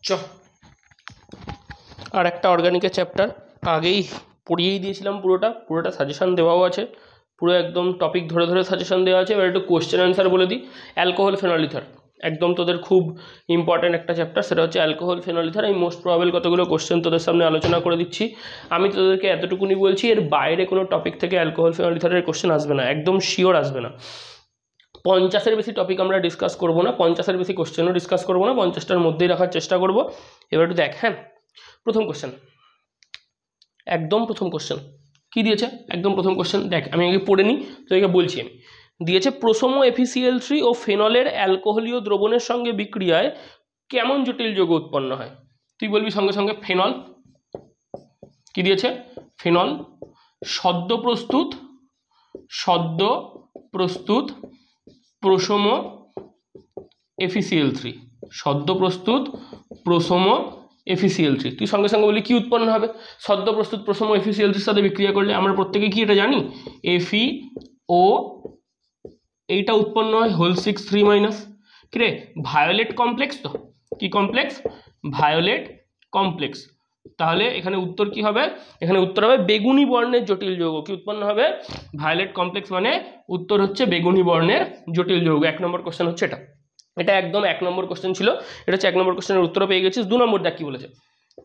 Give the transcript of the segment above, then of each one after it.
চ আর একটা অর্গানিকের চ্যাপ্টার আগেই পড়িয়েই দিয়েছিলাম, পুরোটা সাজেশান দেওয়াও আছে, পুরো একদম টপিক ধরে ধরে সাজেশান দেওয়া আছে। এবার একটু কোশ্চেন অ্যান্সার বলে দিই। অ্যালকোহল ফেনল ইথার একদম তোদের খুব ইম্পর্ট্যান্ট একটা চ্যাপ্টার, সেটা হচ্ছে অ্যালকোহল ফেনল ইথার। আমি মোস্ট প্রবাবল কতগুলো কোশ্চেন তোদের সামনে আলোচনা করে দিচ্ছি। আমি তোদেরকে এতটুকুনি বলছি, এর বাইরে কোনো টপিক থেকে অ্যালকোহল ফেনল ইথারের কোশ্চেন আসবে না, একদম শিওর আসবে না। 50-এর বেশি টপিক আমরা ডিসকাস করবো না, 50-এর বেশি কোশ্চেনও ডিসকাস করবো না, 50টার মধ্যেই রাখার চেষ্টা করবো। এবার একটু দেখ, হ্যাঁ প্রথম কোশ্চেন, একদম প্রথম কোশ্চেন কী দিয়েছে, একদম প্রথম কোশ্চেন দেখ, আমি আগে পড়ে নিই তোকে বলছি। আমি দিয়েছে প্রোসোমো FeCl3 ও ফেনলের অ্যালকোহলীয় দ্রবণের সঙ্গে বিক্রিয়ায় কেমন জটিল যৌগ উৎপন্ন হয়। তুই বলবি সঙ্গে সঙ্গে ফেনল। কি দিয়েছে? ফেনল সদ্য প্রস্তুত প্রোসোমো FeCl3, সদ্য প্রস্তুত প্রোসোমো FeCl3। তুই সঙ্গে সঙ্গে বলি কি উৎপন্ন হবে? সদ্য প্রস্তুত প্রোসোমো FeCl3 সাথে বিক্রিয়া করলে আমরা প্রত্যেকে কি এটা জানি, FeO এইটা উৎপন্ন হয় হোল 6 3-। কি রে, ভায়োলেট কমপ্লেক্স। তো কি কমপ্লেক্স? Violet complex. তাহলে এখানে উত্তর কি হবে? এখানে উত্তর হবে বেগুনি বর্ণের জটিল যৌগ। কি উৎপন্ন হবে? ভায়োলেট কমপ্লেক্স, মানে উত্তর হচ্ছে বেগুনি বর্ণের জটিল যৌগ। 1 নম্বর কোশ্চেন হচ্ছে এটা। এটা একদম 1 নম্বর কোশ্চেন ছিল, এটা হচ্ছে 1 নম্বর কোশ্চেনের উত্তরও পেয়ে গেছিস। 2 নম্বর দেখ কি বলেছে।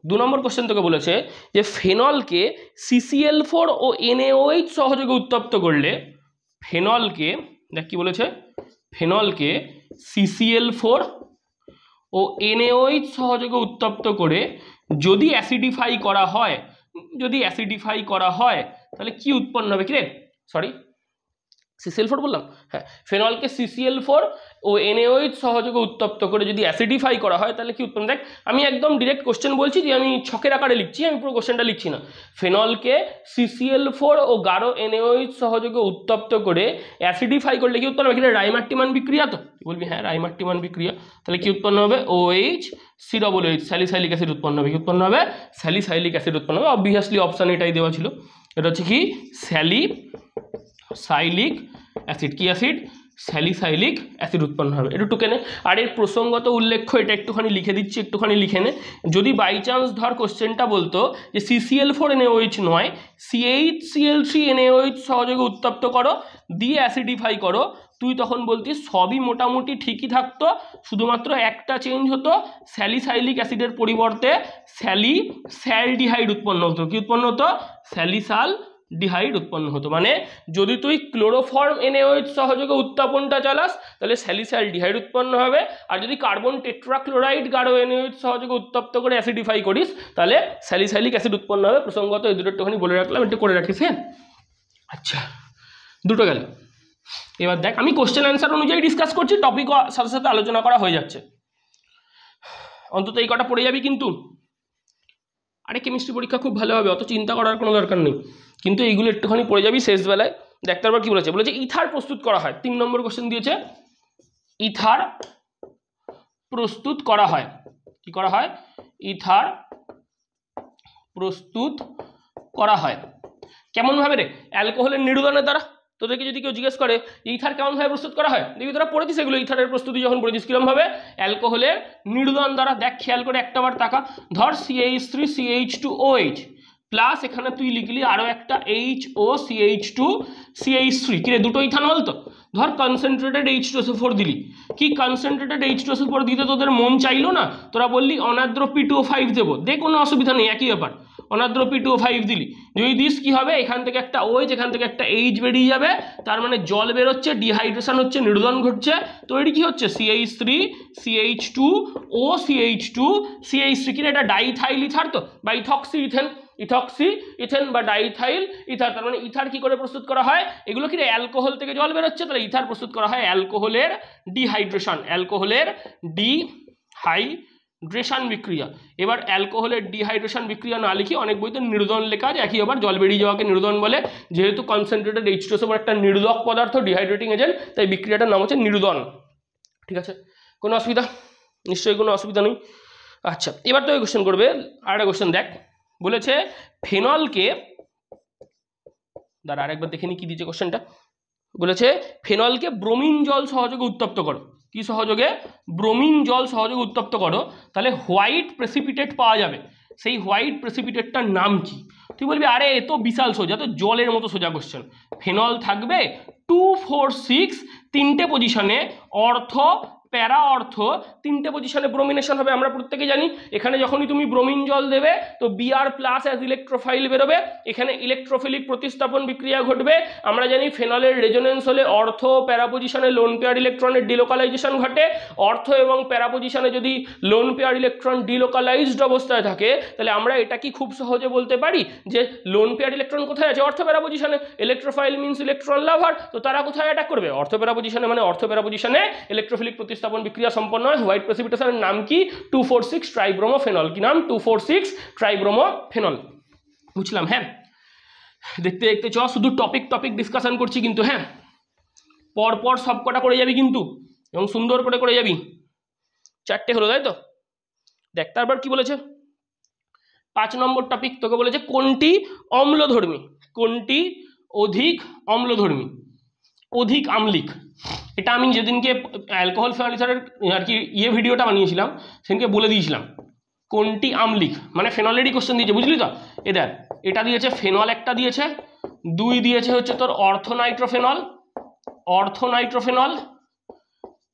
2 নম্বর কোশ্চেন তোকে বলেছে যে ফেনলকে CCl4 ও NaOH সহযোগে উত্তপ্ত করলে, ফেনলকে দেখ কি বলেছে, ফেনলকে CCl4 ও NaOH সহযোগে উত্তপ্ত করে যদি অ্যাসিডিফাই করা হয় তাহলে কি উৎপন্ন হবে? কি রে, সরি CCl4 বললাম, হ্যাঁ ফেনলকে CCl4 ও NaOH সহযোগে উত্তপ্ত করে যদি অ্যাসিডিফাই করা হয় তাহলে কি উৎপন্ন। দেখ আমি একদম ডিরেক্ট কোশ্চেন বলছি, যে আমি ছকের আকারে লিখছি, আমি পুরো কোশ্চেনটা লিখছি না। ফেনলকে CCl4 ও গাঢ় NaOH সহযোগে উত্তপ্ত করে অ্যাসিডিফাই করলে কি উৎপন্ন হবে? রাইমার্টিমান বিক্রিয়া। তো বলবি হ্যাঁ রাইমার্টিমান বিক্রিয়া। তাহলে কি উৎপন্ন হবে? OH COOH স্যালিসাইলিক অ্যাসিড উৎপন্ন হবে। কি উৎপন্ন হবে? স্যালিসাইলিক অ্যাসিড উৎপন্ন হবে। অবভিয়াসলি অপশান এটাই দেওয়া ছিল, এটা হচ্ছে কি স্যালিসাইলিক অ্যাসিড। কি অ্যাসিড? স্যালিসাইলিক অ্যাসিড উৎপন্ন হবে। একটু টুকে নে। আর এর প্রসঙ্গত উল্লেখ্য, এটা একটুখানি লিখে দিচ্ছি, একটুখানি লিখে নে। যদি বাই চান্স ধর কোশ্চেনটা বলতো যে CCl4 NaOH নয়, CHCl3 NaOH সহযোগে উত্তপ্ত করো দিয়ে অ্যাসিডিফাই করো, তুই তখন বলতিস সবই মোটামুটি ঠিকই থাকতো, শুধুমাত্র একটা চেঞ্জ হতো, স্যালিসাইলিক অ্যাসিডের পরিবর্তে স্যালডিহাইড উৎপন্ন হতো। কি উৎপন্ন হতো? স্যালিসালডিহাইড উৎপন্ন হতো। মানে যদি তুই ক্লোরোফর্ম NaOH সহযোগে উত্তাপনটা চালাস তাহলে স্যালিসালডিহাইড উৎপন্ন হবে, আর যদি কার্বন টেট্রাক্লোরাইড গাঢ় NaOH সহযোগে উত্তপ্ত করে অ্যাসিডিফাই করিস তাহলে স্যালিসাইলিক অ্যাসিড উৎপন্ন হবে। প্রসঙ্গত এই দুটো একটুখানি বলে রাখলাম, একটু করে রাখিস। হ্যাঁ আচ্ছা, দুটো গেল। এবার দেখ আমি কোশ্চেন অ্যান্সার অনুযায়ী ডিসকাস করছি, টপিকও সাথে সাথে আলোচনা করা হয়ে যাচ্ছে। অন্তত এই কটা পড়ে যাবি কিন্তু। আরে কেমিস্ট্রি পরীক্ষা খুব ভালো হবে, অত চিন্তা করার কোনো দরকার নেই, কিন্তু এইগুলো একটুখানি পড়ে যাবি শেষবেলায়। দেখ তারপর কি বলেছে, বলেছে ইথার প্রস্তুত করা হয়। 3 নম্বর কোশ্চেন দিয়েছে, ইথার প্রস্তুত করা হয়। কি করা হয়? ইথার প্রস্তুত করা হয় কেমন ভাবে রে? অ্যালকোহলের নির্গমনের দ্বারা। তোদেরকে যদি কেউ জিজ্ঞেস করে ইথার কেমন ভাবে প্রস্তুত করা হয়, দেখবি তোরা পড়েছিস এগুলো, ইথারের প্রস্তুতি যখন পড়েছিস কিরকম ভাবে, অ্যালকোহলের নির্গমন দ্বারা। দেখ খেয়াল করে একটা বার তাকা, ধর CH3 CH2OH প্লাস এখানে তুই লিখলি আরো একটা HO CH2 CH3, কিরে দুটো ইথানল। তো ধর কনসেন্ট্রেটেড H2SO4 দিলি, কি কনসেন্ট্রেটেড H2SO4 দিতে তোদের মন চাইলো না, তোরা বললি অনাদ্র P2O5 দেবো, দে কোনো অসুবিধা নেই, একই ব্যাপার, অনাদ্র P2O5 দিলি। যদি দিস কি হবে, এখান থেকে একটা OH এখান থেকে একটা H বেরিয়ে যাবে, তার মানে জল বেরোচ্ছে, ডিহাইড্রেশন হচ্ছে, নির্গমন ঘটছে, তৈরি কি হচ্ছে CH3 CH2O CH2 CH3, কিরে এটা ডাইথাইল ইথার তো, বা ইথক্সি ইথেন বা ডাইথাইল ইথার। তার মানে ইথার কি করে প্রস্তুত করা হয়? এগুলো কি অ্যালকোহল থেকে জল বেরোচ্ছে, তাহলে ইথার প্রস্তুত করা হয় অ্যালকোহলের ডিহাইড্রেশন, অ্যালকোহলের ডিহাইড্রেশন বিক্রিয়া। এবার অ্যালকোহলের ডিহাইড্রেশন বিক্রিয়া না লিখি, অনেক বইতে নির্দন লেখা আছে, একই আবার জল বেরিয়ে যাওয়াকে নির্দন বলে। যেহেতু কনসেন্ট্রেটেড H2SO4 একটা নির্দক পদার্থ, ডিহাইড্রেটিং এজেন্ট, তাই বিক্রিয়াটার নাম হচ্ছে নির্দন। ঠিক আছে, কোনো অসুবিধা? নিশ্চয়ই কোনো অসুবিধা নেই। আচ্ছা এবার তো এই কোশ্চেন করবে, আর একটা কোশ্চেন দেখ, বলেছে ফেনলকে, দাঁড়া আরেকবার দেখে নি কি দিয়েছে কোশ্চেনটা। বলেছে ফেনলকে ব্রোমিন জল সহযোগে উত্তপ্ত করো। কি সহযোগে? ব্রোমিন জল সহযোগে উত্তপ্ত করো, তাহলে হোয়াইট প্রেসিপিটেট পাওয়া যাবে। সেই হোয়াইট প্রেসিপিটেটটার নাম কি? তুই বলবি আরে এ তো বিশাল সোজা, তো জলের মতো সোজা কোশ্চেন। ফেনল থাকবে 2, 4, 6 তিনটে পজিশনে, অর্থ প্যারা অর্থ তিনটে পজিশনে ব্রোমিনেশন হবে। আমরা প্রত্যেকে জানি এখানে যখনই তুমি ব্রোমিন জল দেবে তো Br প্লাস অ্যাজ ইলেকট্রোফাইল বেরোবে, এখানে ইলেকট্রোফিলিক প্রতিস্থাপন বিক্রিয়া ঘটবে। আমরা জানি ফেনলের রেজোনেন্স হলে অর্থ প্যারা পজিশনে লোন পেয়ার ইলেকট্রনের ডিলোকালাইজেশন ঘটে। অর্থ এবং প্যারা পজিশনে যদি লোন পেয়ার ইলেকট্রন ডিলোকালাইজড অবস্থায় থাকে তাহলে আমরা এটা কি খুব সহজে বলতে পারি যে লোন পেয়ার ইলেকট্রন কোথায় আছে? অর্থ প্যারা পজিশনে। ইলেকট্রোফাইল মিন্স ইলেকট্রন লাভার, তো তারা কোথায় অ্যাটাক করবে? অর্থ প্যারা পজিশনে, মানে অর্থ প্যারা পজিশনে ইলেকট্রোফিলিক প্রতিস্থাপন বিক্রিয়া সম্পন্ন হয়। হোয়াইট প্রেসিপিটেশনের নাম কি? 2,4,6 ট্রাইব্রোমোফেনল। কি নাম? 2,4,6 ট্রাইব্রোমোফেনল। বুঝলাম? হ্যাঁ, দেখতে দেখতে চ, শুধু টপিক ডিসকাশন করছি কিন্তু, হ্যাঁ পরপর সব কটা করে যাবি কিন্তু, এবং সুন্দর করে করে যাবি। 4টে হলো তাই তো? দেখ তারপর কি বলেছে 5 নম্বর টপিক, তোকে বলেছে কোনটি অম্লধর্মী, কোনটি অধিক অম্লধর্মী, অধিক আম্লিক। এটা আমি যেদিনকে অ্যালকোহল ফেনলিসারের আর কি ভিডিওটা বানিয়েছিলাম সেদিনকে বলে দিয়েছিলাম কোনটি আম্লিক, মানে ফেনলেরই কোশ্চেন দিয়েছে, বুঝলি তো? এ দেখ এটা দিয়েছে ফেনল, একটা দিয়েছে, 2 দিয়েছে হচ্ছে তোর অর্থোনাইট্রোফেনল,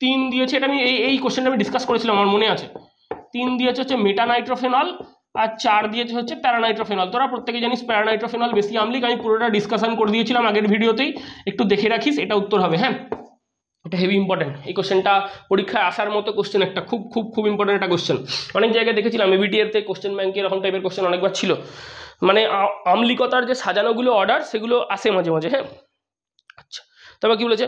3 দিয়েছে, এটা আমি এই কোশ্চেনটা আমি ডিসকাস করেছিলাম আমার মনে আছে। 3 দিয়েছে হচ্ছে মেটানাইট্রোফেনল, আর 4 দিয়েছে হচ্ছে প্যারানাইট্রোফেনল। তোরা প্রত্যেকে জানিস প্যারানাইট্রোফেনল বেশি আম্লিক, আমি পুরোটা ডিসকাশন করে দিয়েছিলাম আগের ভিডিওতেই, একটু দেখে রাখিস, এটা উত্তর হবে। হ্যাঁ, এটা হেভি ইম্পর্টেন্ট, এই কোশ্চেনটা পরীক্ষায় আসার মতো কোশ্চেন, একটা খুব খুব খুব ইম্পর্টেন্ট একটা কোশ্চেন। অনেক জায়গায় দেখেছিলাম এবিটিএতে কোশ্চেন ব্যাংকে এরকম টাইপের কোশ্চেন অনেকবার ছিল, মানে আম্লিকতার যে সাজানোগুলো অর্ডার সেগুলো আসে মাঝে মাঝে। হ্যাঁ, আচ্ছা তারপর কি বলেছে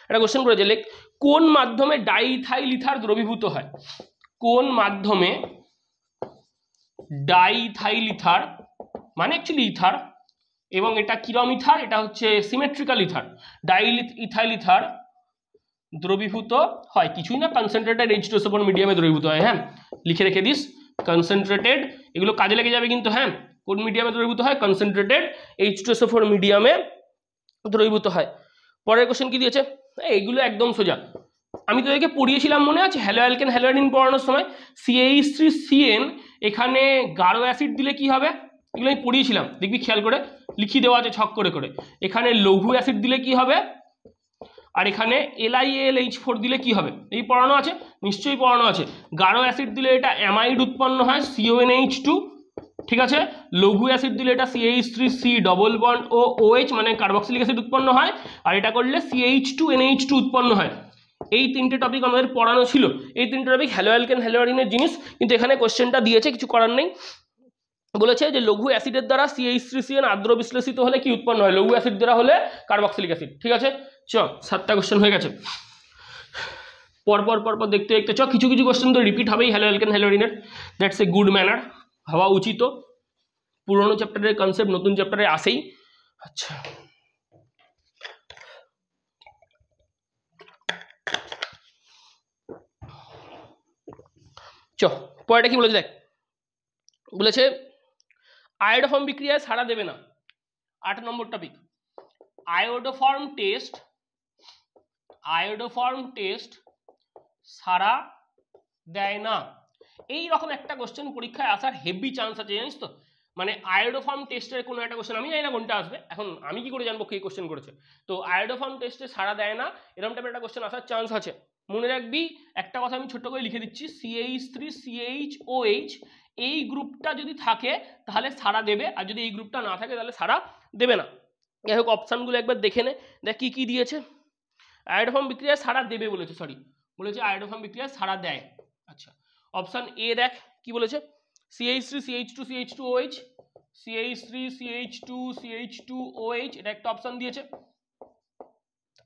একটা কোশ্চেন করেছে, লেখ কোন মাধ্যমে ডাইইথাইল ইথার দ্রবীভূত হয়? কোন মাধ্যমে ডাইইথাইল ইথার, মানে অ্যাকচুয়ালি ইথার, এবং এটা কিরম ইথার? এটা হচ্ছে সিমেট্রিক্যাল ইথার। ডাইইথাইল ইথার দ্রবীভূত হয় কিছুই না, কনসেন্ট্রেটেড H2SO4 মিডিয়ামে দ্রবীভূত হয়। হ্যাঁ, লিখে রেখে দিস কনসেন্ট্রেটেড, এগুলো কাজে লেগে যাবে কিন্তু। হ্যাঁ, কোন মিডিয়ামে দ্রবীভূত হয়? কনসেন্ট্রেটেড H2SO4 মিডিয়ামে দ্রবীভূত হয়। পরের কোশ্চেন কি দিয়েছে? এইগুলো একদম সোজা, আমি তো একে পড়িয়েছিলাম মনে আছে হ্যালো অ্যালকেন হ্যালোয়ারিন পড়ানোর সময়। CH3CN এখানে গাঢ় অ্যাসিড দিলে কি হবে? এগুলো আমি পড়িয়েছিলাম, দেখবি খেয়াল করে লিখিয়ে দেওয়া আছে ছক করে করে। এখানে লঘু অ্যাসিড দিলে কি হবে, আর এখানে LiAlH4 দিলে কি হবে? এই পড়ানো আছে, নিশ্চয়ই পড়ানো আছে। গাঢ় অ্যাসিড দিলে এটা অ্যামাইড উৎপন্ন হয় CONH2, ঠিক আছে। লঘু অ্যাসিড দিলে এটা CH3C ডবল বন্ড ও OH মানে কার্বক্সিলিক অ্যাসিড উৎপন্ন হয়, আর এটা করলে CH2NH2 উৎপন্ন হয়। এই 3টে টপিক আমাদের পড়ানো ছিল, এই 3টে টপিক হ্যালো অ্যালকেন হ্যালোয়ারিনের জিনিস, কিন্তু এখানে কোশ্চেনটা দিয়েছে, কিছু করার নেই। বলেছে যে লঘু অ্যাসিডের দ্বারা CH3CN আর্দ্র বিশ্লেষিত হলে কি উৎপন্ন হয়? লঘু অ্যাসিড দ্বারা হলে কার্বক্সিলিক অ্যাসিড। ঠিক আছে, চ 7টা কোশ্চেন হয়ে গেছে। পরপর পরপর দেখতে দেখতে চ, কিছু কিছু কোশ্চেন তো রিপিট হবেই হ্যালো অ্যালকেন হ্যালোয়ারিনের, দ্যাটস এ গুড ম্যানার, হওয়া উচিত। পুরোনো চ্যাপ্টারের কনসেপ্ট নতুন চ্যাপ্টারে আসেই। আচ্ছা চ, পরেরটা কি বলেছে দেখ, বলেছে আয়োডোফর্ম বিক্রিয়ায় সাড়া দেবে না। 8 নম্বর টপিক, আয়োডোফর্ম টেস্ট সাড়া দেয় না। এই রকম একটা কোশ্চেন পরীক্ষায় আসার হেভি চান্স আছে, জানিস তো? মানে আয়োডোফর্ম টেস্টের কোনো একটা কোশ্চেন, আমি জানি না কোনটা আসবে, এখন আমি কি করে জানবো কে কোশ্চেন করেছে? তো আয়োডোফর্ম টেস্টে সাড়া দেয় না, এরকম টাইপের একটা কোশ্চেন আসার চান্স আছে। মনে রাখবি একটা কথা, আমি ছোট্ট করে লিখে দিচ্ছি, CH3CHOH এই গ্রুপটা যদি থাকে তাহলে সাড়া দেবে, আর যদি এই গ্রুপটা না থাকে তাহলে সাড়া দেবে না। যাই হোক, অপশানগুলো একবার দেখে নে, দেখ কি কি দিয়েছে। আয়োডোফর্ম বিক্রিয়ায় সাড়া দেবে বলেছে, বলেছে আয়োডোফর্ম বিক্রিয়ায় সাড়া দেয়। আচ্ছা, অপশান এ দেখ কি বলেছে, CH3CH2CH2OH, CH3CH2CH2OH, এটা একটা অপশান দিয়েছে।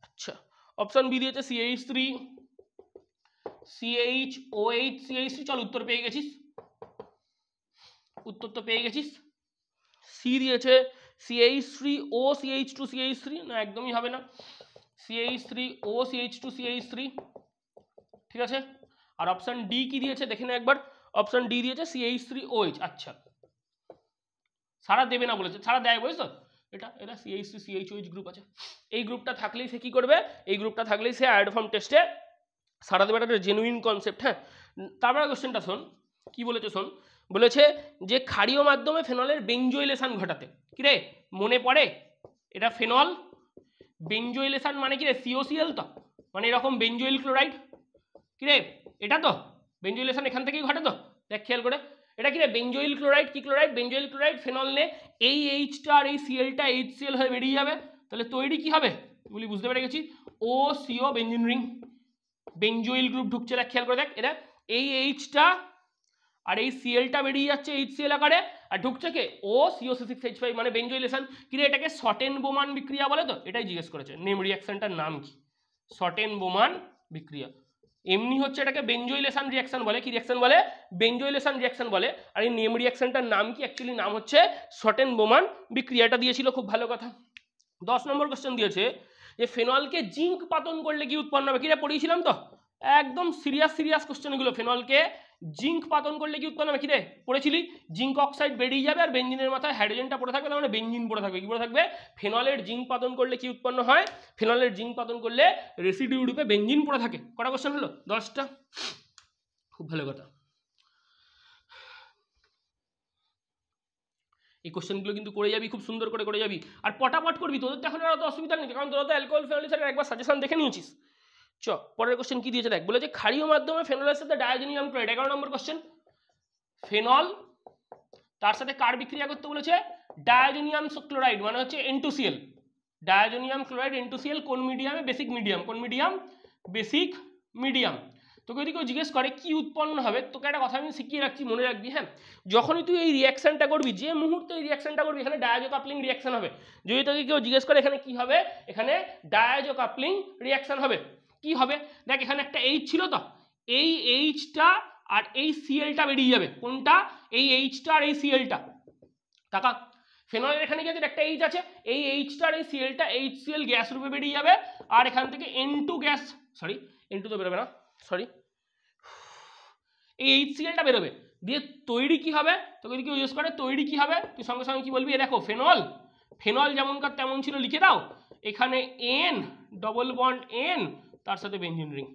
আচ্ছা, অপশান বি দিয়েছে CH3CHOH CH3, চল উত্তর পেয়ে গেছিস, উত্তর তো পেয়ে গেছিস। সি দিয়েছে CH3OCH2CH3, না একদমই হবে না, CH3OCH2CH3, ঠিক আছে। আর অপশন ডি কি দিয়েছে দেখে না একবার, অপশন ডি দিয়েছে CH3OH। আচ্ছা, সাড়া দেবে না বলেছে, সাড়া দেয় বুঝছো, এটা এটা CH3 CHOH গ্রুপ আছে। এই গ্রুপটা থাকলেই সে কি করবে, এই গ্রুপটা থাকলেই সে আয়োডোফর্ম টেস্টে সারা দেবে, একটা জেনুইন কনসেপ্ট। হ্যাঁ, তারপরে কোশ্চেনটা শোন কি বলেছে, শোন বলেছে যে ক্ষারীয় মাধ্যমে ফেনলের বেঞ্জোইলেশন ঘটাতে, কি রে মনে পড়ে এটা ফেনল বেঞ্জোইলেশন মানে কি রে, COCl তো, মানে এরকম বেঞ্জোইল ক্লোরাইড, কি রে এটা তো বেঞ্জোইলেশন এখান থেকেই ঘটে তো, দেখ খেয়াল করে এটা কি রে বেঞ্জোইল ক্লোরাইড, কি ক্লোরাইড বেঞ্জোইল ক্লোরাইড, ফেনল নে এই এইচটা আর এই সিএলটা HCl হয়ে বেরিয়ে যাবে, তাহলে তৈরি কি হবে বলি বুঝতে পেরে গেছি, OCO benzene ring, benzoyl group ঢুকছে, দেখ খেয়াল করে দেখ এটা এই এইচটা আর এই সিএলটা বেরিয়ে যাচ্ছে HCl আকারে, আর ঢুকছে কে OCO6H5 মানে বেঞ্জোইলেশন, কিন্তু এটাকে শর্টেন বোমান বিক্রিয়া বলে তো, এটাই জিজ্ঞেস করেছে। নেম রিঅ্যাকশনটার নাম কি, শর্টেন বোমান বিক্রিয়া, এমনি হচ্ছে এটাকে বেঞ্জোইলেশন রিঅ্যাকশন বলে, কি রিঅ্যাকশন বলে বেঞ্জোইলেশন রিঅ্যাকশন বলে, আর এই নেম রিঅ্যাকশনটার নাম কি, অ্যাকচুয়ালি নাম হচ্ছে শর্টেন বোমান বিক্রিয়া। এটা দিয়েছিল, খুব ভালো কথা। 10 নম্বর কোশ্চেন দিয়েছে যে ফেনলকে জিঙ্ক পাতন করলে কি উৎপন্ন হবে, কিরা পড়িয়েছিলাম তো, একদম সিরিয়াস কোশ্চেন এগুলো, ফেনলকে জিঙ্ক পাতন করলে কি উৎপন্ন হবে, কিরে পড়েছিলি, জিঙ্ক অক্সাইড বেরিয়ে যাবে আর বেঞ্জিনের মাথায় হাইড্রোজেনটা পড়ে থাকবে, তার মানে বেঞ্জিন পড়ে থাকবে, কি পড়ে থাকবে, ফেনলের জিঙ্ক পাতন করলে কি উৎপন্ন হয়, ফেনলের জিঙ্ক পাতন করলে রেসিডিউ রূপে বেঞ্জিন পড়ে থাকে। কটা কোশ্চেন হলো, 10টা, খুব ভালো কথা। এই কোশ্চেনগুলো কিন্তু করে যাবি, খুব সুন্দর করে যাবি, আর পটাপট করবি, তোদের তো এখন আর অত অসুবিধা নেই, কারণ তোরা তো অ্যালকোহল ফেনলের সাথে একবার সাজেশন দেখে নিয়েছিস। চ পরের কোশ্চেন কি দিয়েছে দেখ, বলেছে ক্ষারীয় মাধ্যমে ফেনলের সাথে ডায়োজেনিয়াম ক্লোরাইড, 11 নম্বর কোশ্চেন, ফেনল তার সাথে কার বিক্রিয়া করতে বলেছে, ডায়োজেনিয়াম ক্লোরাইড মানে হচ্ছে N2Cl, ডায়োজেনিয়াম ক্লোরাইড N2Cl কোন মিডিয়ামে, বেসিক মিডিয়াম, কোন মিডিয়াম, বেসিক মিডিয়াম। তোকে যদি কেউ জিজ্ঞেস করে কি উৎপন্ন হবে, তোকে একটা কথা আমি শিখিয়ে রাখছি, মনে রাখবি। হ্যাঁ, যখনই তুই এই রিঅ্যাকশনটা করবি, যে মুহূর্তে এই রিঅ্যাকশনটা করবি, এখানে ডায়াজো কাপলিং রিঅ্যাকশন হবে। যদি তোকে কেউ জিজ্ঞেস করে এখানে কি হবে, এখানে ডায়াজো কাপলিং রিঅ্যাকশন হবে। কি হবে দেখ, এখানে একটা H ছিল তো, এই Hটা আর এই Clটা বেরিয়ে যাবে, কোনটা, এই Hটা আর এই Clটা, টাকা ফেনলের এখানে কি আছে, একটা H আছে, এই Hটা আর এই Clটা HCl গ্যাস রূপে বেরিয়ে যাবে, আর এখান থেকে N2 গ্যাস, সরি N2 তো বেরোবে না, সরি এই HClটা বেরোবে, দিয়ে তৈরি কি হবে, তোকে যদি কেউ জিজ্ঞেস করে তৈরি কি হবে, তুই সঙ্গে সঙ্গে কি বলবি, এ দেখো ফেনল, ফেনল যেমনকার তেমন ছিল লিখে দাও, এখানে N ডবল বন্ড N তার সাথে বেঞ্জিন রিং,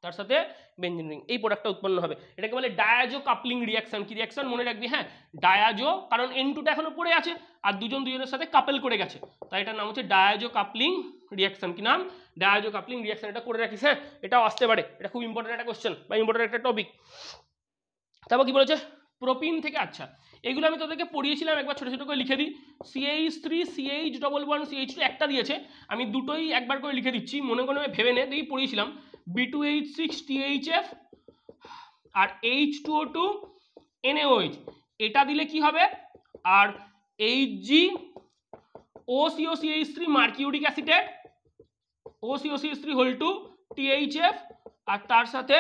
তার সাথে বেঞ্জিন রিং, এই প্রোডাক্টটা উৎপন্ন হবে। এটাকে বলে ডায়াজো কাপলিং রিঅ্যাকশন। কি রিঅ্যাকশন মনে রাখবি, হ্যাঁ ডায়াজো, কারণ N2টা এখনো পড়ে আছে আর দুজনের সাথে কাপেল করে গেছে, তাই এটার নাম হচ্ছে ডায়াজো কাপলিং রিঅ্যাকশন। কি নাম, ডায়াজো কাপলিং রিঅ্যাকশন, এটা করে রাখিস। হ্যাঁ, এটাও আসতে পারে, এটা খুব ইম্পর্টেন্ট একটা কোশ্চেন বা ইম্পর্টেন্ট একটা টপিক। তারপর কি বলেছে, প্রোপিন থেকে, আচ্ছা এগুলো আমি তোদেরকে পড়িয়েছিলাম, একবার ছোটো ছোটো করে লিখে দিই, CH3 CH double bond CH2 একটা দিয়েছে, আমি দুটোই একবার করে লিখে দিচ্ছি, মনে মনে ভেবে নে, দেখি পড়িয়েছিলাম, B2H6 THF আর H2O2 NaOH, এটা দিলে কি হবে, আর Hg OCOCH3 mercuric acetate, OCOCH3 whole two THF, আর তার সাথে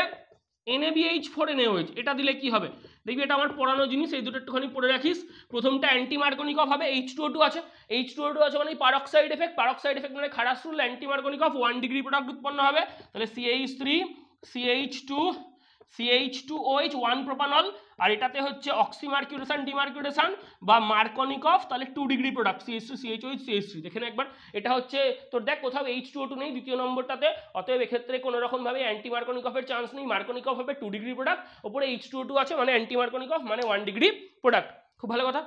NaBH4 NaOH, এটা দিলে কি হবে দেখবি, এটা আমার পড়ানো জিনিস, এই দুটো একটুখানি পড়ে রাখিস। প্রথমটা অ্যান্টি মার্কনিকফ হবে, H2O2 আছে, H2O2 আছে মানে পারক্সাইড এফেক্ট, পারক্সাইড এফেক্ট মানে খারাসুল, অ্যান্টি মার্কনিকফ 1 ডিগ্রি প্রোডাক্ট উৎপন্ন হবে, তাহলে CH3 CH2 CH2OH 1 প্রোপানল, আর এটাতে হচ্ছে অক্সিমার্কিউরেশন ডিমার্কিউরেশন বা মার্কনিকফ, তাহলে 2 degree product CH2 CHOH CH3, দেখে না একবার, এটা হচ্ছে তোর দেখ কোথাও H2O2 নেই দ্বিতীয় নম্বরটাতে, অতএব এক্ষেত্রে কোনো রকমভাবে অ্যান্টি মার্কনিকফের চান্স নেই, মার্কনিকফ হবে 2 ডিগ্রি প্রোডাক্ট, ওপরে H2O2 আছে মানে অ্যান্টি মার্কনিকফ মানে 1 ডিগ্রি প্রোডাক্ট। খুব ভালো কথা।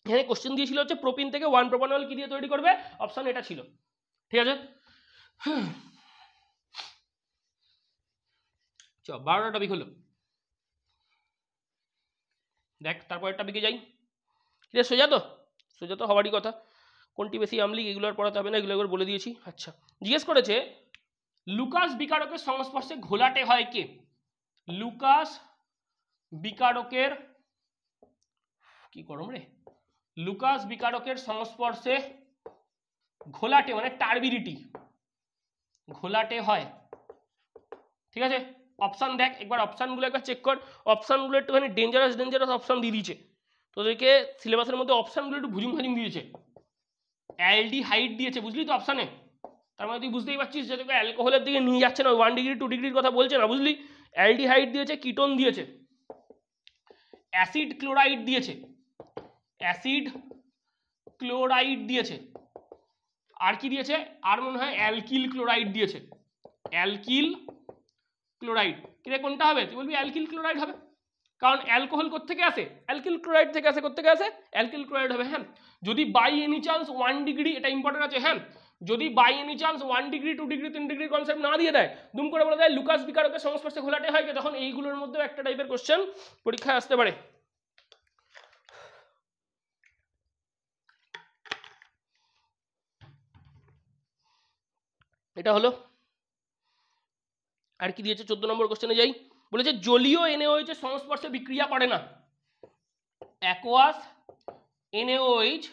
এখানে কোশ্চেন দিয়েছিল হচ্ছে প্রোপিন থেকে 1 প্রোপানল কি দিয়ে তৈরি করবে, অপশন এটা ছিল, ঠিক আছে। চ 12টা টপিক হলো, দেখ তারপরের টপিকে যাই। এটা সোজা তো, সোজা তো হওয়ারই কথা, কোনটি বেশি আমলিক এগুলো আর পড়াতে হবে না, এগুলো একবার বলে দিয়েছি। আচ্ছা জিজ্ঞেস করেছে লুকাস বিকারকের সংস্পর্শে ঘোলাটে হয় কে, লুকাস বিকারকের, কি গরম রে, লুকাস বিকারকের সংস্পর্শে ঘোলাটে মানে টার্বিডিটি, ঘোলাটে হয়, ঠিক আছে। অপশান দেখ একবার, অপশানগুলো একবার চেক কর, অপশানগুলো একটুখানি ডেঞ্জারাস অপশান দিয়ে দিয়েছে তোদেরকে, সিলেবাসের মধ্যে অপশানগুলো একটু ভুজুম ভাজুম দিয়েছে, অ্যালডিহাইড দিয়েছে বুঝলি তো অপশানে, তার মানে তুই বুঝতেই পারছিস যে তোকে অ্যালকোহলের দিকে নিয়ে যাচ্ছে না, 1 ডিগ্রি 2 ডিগ্রির কথা বলছে না, বুঝলি, অ্যালডিহাইড দিয়েছে, কিটোন দিয়েছে, অ্যাসিড ক্লোরাইড দিয়েছে, অ্যাসিড ক্লোরাইড দিয়েছে, আর কি দিয়েছে, আর মনে হয় অ্যালকিল ক্লোরাইড দিয়েছে, অ্যালকিল ক্লোরাইড। কিরে কোনটা হবে, তুই বলবি অ্যালকিল ক্লোরাইড হবে, কারণ অ্যালকোহল কোত্থেকে আসে, অ্যালকিল ক্লোরাইড থেকে আসে, কোত্থেকে আসে, অ্যালকিল ক্লোরাইড হবে। হ্যাঁ, যদি বাই এনি চান্স 1 ডিগ্রি, এটা ইম্পর্টেন্ট আছে, হ্যাঁ, যদি by any chance 1 degree 2 degree 3 degree concept না দিয়ে দেয়, দুম করে বলে দেয় লুকাস বিকারকের সংস্পর্শে ঘোলাটে হয়, তখন এইগুলোর মধ্যেও একটা টাইপের কোশ্চেন পরীক্ষায় আসতে পারে। এটা হলো। আর কি দিয়েছে 14 নম্বর কোশ্চেনে যাই, বলেছে জলীয় NaOH এর সংস্পর্শে বিক্রিয়া করে না, অ্যাকোয়াস NaOH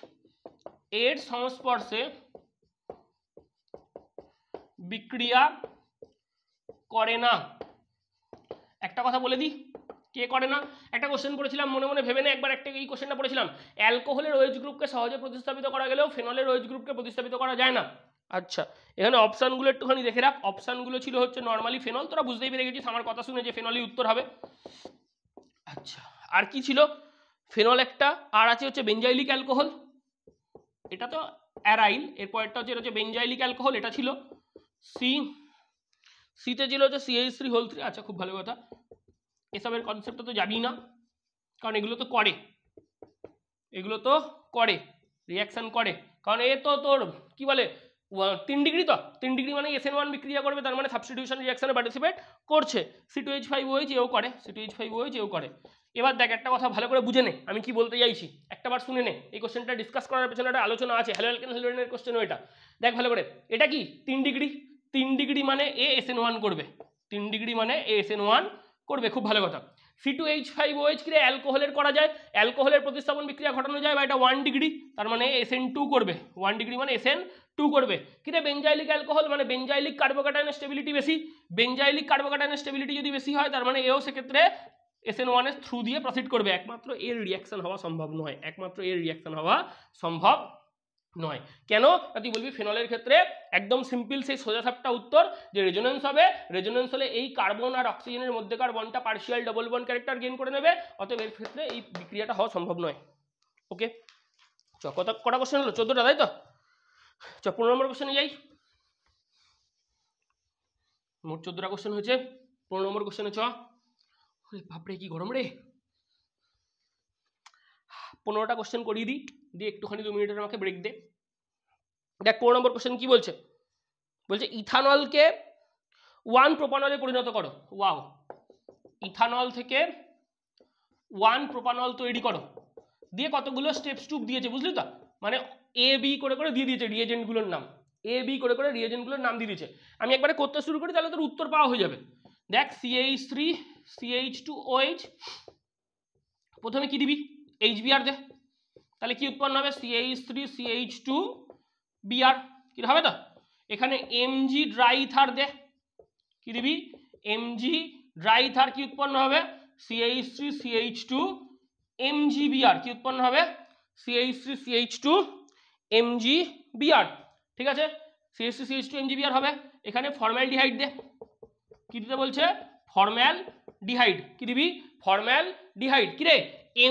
এর সংস্পর্শে বিক্রিয়া করে না। একটা কথা বলে দিই, কে করে না, একটা কোশ্চেন পড়েছিলাম মনে মনে ভেবে নে একবার, একটা এই কোশ্চেনটা পড়েছিলাম, অ্যালকোহলের OH গ্রুপকে সহজে প্রতিস্থাপিত করা গেলেও ফেনলের OH গ্রুপকে প্রতিস্থাপিত করা যায় না। আচ্ছা, এখানে অপশানগুলো একটুখানি দেখে রাখ, অপশানগুলো ছিল হচ্ছে নর্মালি ফেনল, তোরা বুঝতেই পেরে গেছিস আমার কথা শুনে যে ফেনলই উত্তর হবে। আচ্ছা, আর কি ছিল, ফেনল একটা, আর আছে হচ্ছে বেঞ্জাইলিক অ্যালকোহল, এটা তো অ্যারাইল, এরপরটা হচ্ছে এটা হচ্ছে বেঞ্জাইলিক অ্যালকোহল, এটা ছিল সিতে ছিল হচ্ছে CH3 আচ্ছা খুব ভালো কথা, এসবের কনসেপ্টটা তো যাবি না, কারণ এগুলো তো করে, এগুলো তো করে রিয়াকশন করে, কারণ এ তো তোর কি বলে 3 ডিগ্রি, তো 3 ডিগ্রি মানে SN1 বিক্রিয়া করবে, তার মানে সাবস্টিটিউশন রিয়াকশনে পার্টিসিপেট করছে, C2H5OH এও করে, C2H5OH এও করে। এবার দেখ একটা কথা ভালো করে বুঝে নে আমি কি বলতে চাইছি, একটাবার শুনে নে, এই কোশ্চেনটা ডিসকাস করার পেছনে একটা আলোচনা আছে, হ্যালো অ্যালকেন হ্যালোজেনের কোশ্চেনও এটা, দেখ ভালো করে, এটা কি 3 ডিগ্রি, 3 ডিগ্রি মানে SN1 করবে, 3 ডিগ্রি মানে SN1 করবে, খুব ভালো কথা। C2H5OH কি অ্যালকোহলের করা যায়, অ্যালকোহলের প্রতিস্থাপন বিক্রিয়া ঘটানো যায়, বা এটা 1 ডিগ্রি, তার মানে SN2 করবে, 1 ডিগ্রি মানে SN2 করবে। কিরে বেঞ্জাইলিক অ্যালকোহল মানে বেঞ্জাইলিক কার্বোক্যাটায়নের স্টেবিলিটি বেশি, বেঞ্জাইলিক কার্বোক্যাটায়নের স্টেবিলিটি যদি বেশি হয়, তার মানে এও সেক্ষেত্রে SN1 এর থ্রু দিয়ে প্রসিড করবে, একমাত্র এর রিয়াকশন হওয়া সম্ভব নয়, একমাত্র এর রিয়াকশন হওয়া সম্ভব নয়। কেন, তুই বলবি ফেনলের ক্ষেত্রে একদম সিম্পল সেই সোজাসাপটা উত্তর, যে রেজোনেন্স হবে, রেজোনেন্স হলে এই কার্বন আর অক্সিজেনের মধ্যেকার বন্ডটা partial double bond character gain করে নেবে, অতএব এর ক্ষেত্রে এই বিক্রিয়াটা হওয়া সম্ভব নয়। ওকে, কটা কোশ্চেন হলো, 14টা তাই তো, 15 নম্বর কোশ্চেনে যাই, মোট 14টা কোশ্চেন হয়েছে, 15 নম্বর কোশ্চেনে চ, বাপরে কি গরম রে, 15টা কোশ্চেন করিয়ে দিই, দিয়ে একটুখানি 2 মিনিটের আমাকে ব্রেক দে। দেখ 15 নম্বর কোশ্চেন কি বলছে, বলছে ইথানলকে 1 প্রোপানলে পরিণত করো, ওয়াও, ইথানল থেকে 1 প্রোপানল তৈরি করো, দিয়ে কতগুলো স্টেপস টুক দিয়েছে বুঝলি তো, মানে A B করে করে দিয়ে দিয়েছে রিয়েজেন্টগুলোর নাম, A B করে করে রিয়েজেন্টগুলোর নাম দিয়ে দিয়েছে, আমি একবারে করতে শুরু করি তাহলে তোর উত্তর পাওয়া হয়ে যাবে। দেখ CH3 CH2OH, প্রথমে কি দিবি HBr দে, তাহলে কি উৎপন্ন হবে CH3 CH2Br, কি হবে তো, এখানে Mg ড্রাইথার দে, কি দিবি Mg ড্রাইথার, কি উৎপন্ন হবে CH3 CH2 MgBr, কি উৎপন্ন হবে CH3 CH2 MgBr, ঠিক আছে, CH3 CH2 MgBr হবে। এখানে ফর্মালডিহাইড দে, কি দিতে বলছে ফর্মালডিহাইড, কি দিবি ফর্মালডিহাইড, কি রে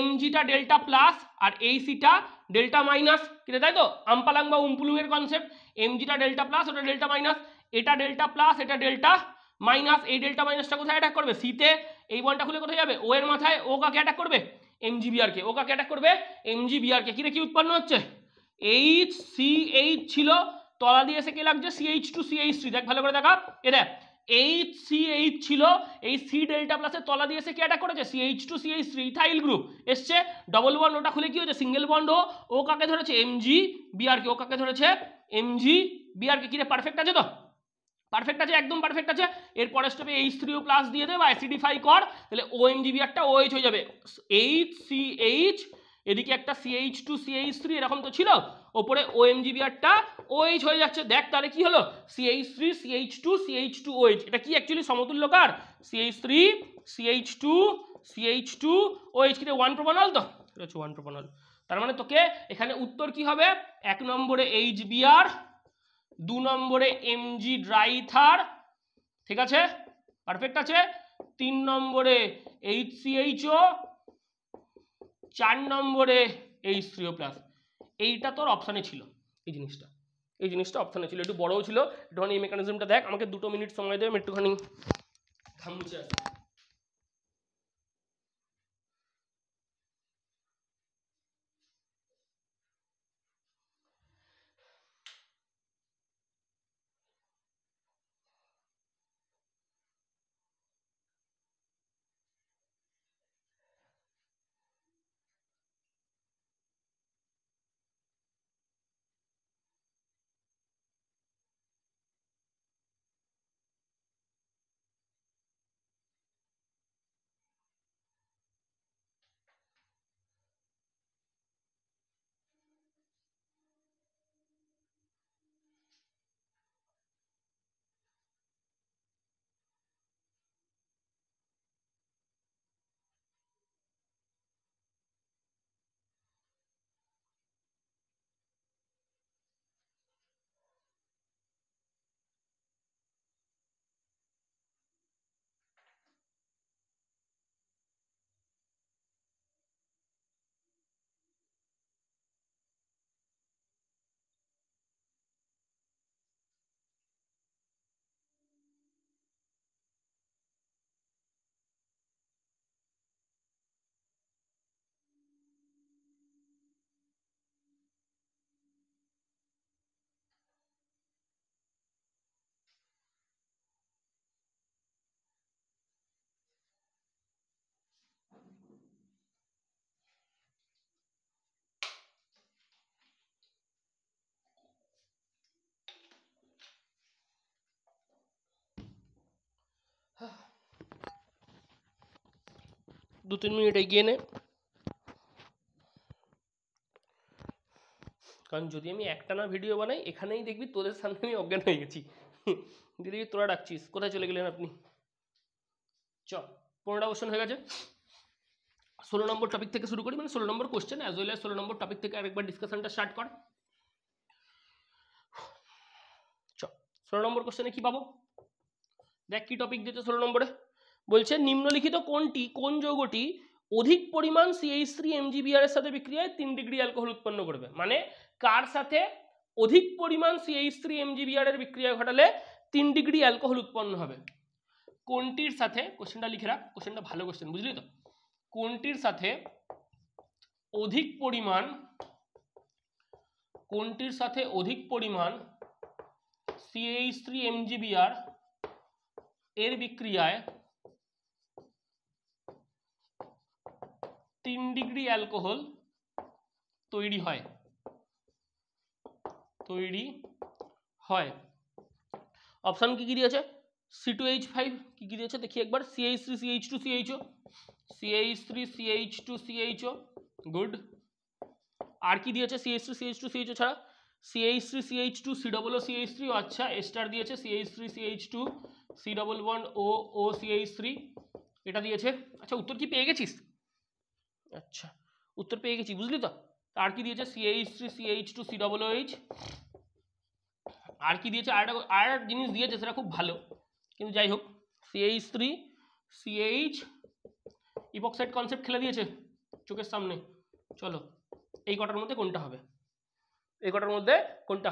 Mgটা ডেল্টা প্লাস আর এইচটা ডেল্টা মাইনাস, কি রে তাই তো, আমপালাং বা উম্পুলুং এর কনসেপ্ট, Mgটা ডেল্টা প্লাস ওটা ডেল্টা মাইনাস, এটা ডেল্টা প্লাস এটা ডেল্টা মাইনাস, এই ডেল্টা মাইনাসটা কোথায় অ্যাটাক করবে সিতে, এই বলটা খুলে কোথায় যাবে ও এর মাথায়, ও কাকে অ্যাটাক করবে MgBr কে, ও কাকে অ্যাটাক করবে MgBr কে, কি রে কি উৎপন্ন হচ্ছে HCH ছিল, তলা দিয়ে এসে কে লাগছে CH2 CH3, দেখ ভালো করে দেখা, এ দেখ HCH ছিল, এই C ডেল্টা প্লাসের তলা দিয়ে এসে কে অ্যাটাক করেছে CH2 CH3 ইথাইল গ্রুপ এসছে, ডবল বন্ড ওটা খুলে কি হচ্ছে সিঙ্গেল বন্ড, ও কাকে ধরেছে MgBr কে, ও কাকে ধরেছে MgBr কে, কি রে পারফেক্ট আছে তো, পারফেক্ট আছে, একদম পারফেক্ট আছে। এর পরের স্টেপে H3O প্লাস দিয়ে দে বা অ্যাসিডিফাই কর, তাহলে OMgBrটা OH হয়ে যাবে, HCH, এদিকে একটা CH2 CH3 এরকম তো ছিল, ওপরে OMgBrটা OH হয়ে যাচ্ছে, দেখ তাহলে কি হলো CH3 CH2 CH2OH, এটা কি অ্যাকচুয়ালি সমতুল্যকার, CH3 CH2 CH2OH, কি 1 প্রোপানল তো, এটা হচ্ছে 1 প্রোপানল, তার মানে তোকে এখানে উত্তর কি হবে, 1 নম্বরে HBr, 2 নম্বরে Mg ড্রাইথার, ঠিক আছে পারফেক্ট আছে, 3 নম্বরে HCHO, 4 নম্বরে H3O প্লাস, এইটা তোর অপশানে ছিল, এই জিনিসটা অপশানে ছিল, একটু বড়ও ছিল। একটুখানি এই মেকানিজমটা দেখ, আমাকে 2 মিনিট সময় দেবে, আমি একটুখানি ঘাম মুছে আসি। দু 3 মিনিট এগিয়ে নে, কারণ যদি আমি একটানা ভিডিও বানাই এখানেই দেখবি তোদের সামনে আমি অজ্ঞান হয়ে গেছি। দিদি তোরা ডাকছিস, কোথায় চলে গেলেন আপনি? চ 15টা কোশ্চেন হয়ে গেছে। 16 নম্বর টপিক থেকে শুরু করি, মানে 16 নম্বর কোশ্চেন অ্যাজ ওয়েল অ্যাজ 16 নম্বর টপিক থেকে আরেকবার ডিসকাশনটা স্টার্ট কর। চ 16 নম্বর কোশ্চেনে কি পাবো দেখ, কি টপিক দিয়েছে 16 নম্বরে। বলছে নিম্নলিখিত কোন যৌগটি অধিক পরিমাণ CH3 MgBr এর সাথে বিক্রিয়ায় 3 ডিগ্রি অ্যালকোহল উৎপন্ন করবে, মানে কার সাথে অধিক পরিমাণ CH3 MgBr এর বিক্রিয়া ঘটালে 3 ডিগ্রি অ্যালকোহল উৎপন্ন হবে। কোনটির সাথে, কোশ্চেনটা লিখে রাখ, কোশ্চেনটা ভালো কোশ্চেন, বুঝলি তো? কোনটির সাথে অধিক পরিমাণ CH3 MgBr এর বিক্রিয়ায় 3 ডিগ্রি অ্যালকোহল তৈরি হয়। অপশন কি দিয়েছে? C2H5, কি দিয়েছে দেখি একবার, CH3 CH2 CHO, CH3 CH2 CHO, good. আর কি দিয়েছে CH3 CH2 CHO ছাড়া? CH3 CH2 COO CH3, আচ্ছা স্টার দিয়েছে CH3 CH2 C11O CH3, এটা দিয়েছে। আচ্ছা উত্তর কি পেয়ে গেছিস? আচ্ছা উত্তর পেয়ে গেছি, বুঝলি তো? আর কি দিয়েছে? CH3 CH2 COOH। আর কি দিয়েছে? আর জিনিস দিয়েছে সেটা খুব ভালো, কিন্তু যাই হোক, CH3 CH ইপক্সাইড কনসেপ্ট খেলে দিয়েছে চোখের সামনে। চলো এই কটার মধ্যে কোনটা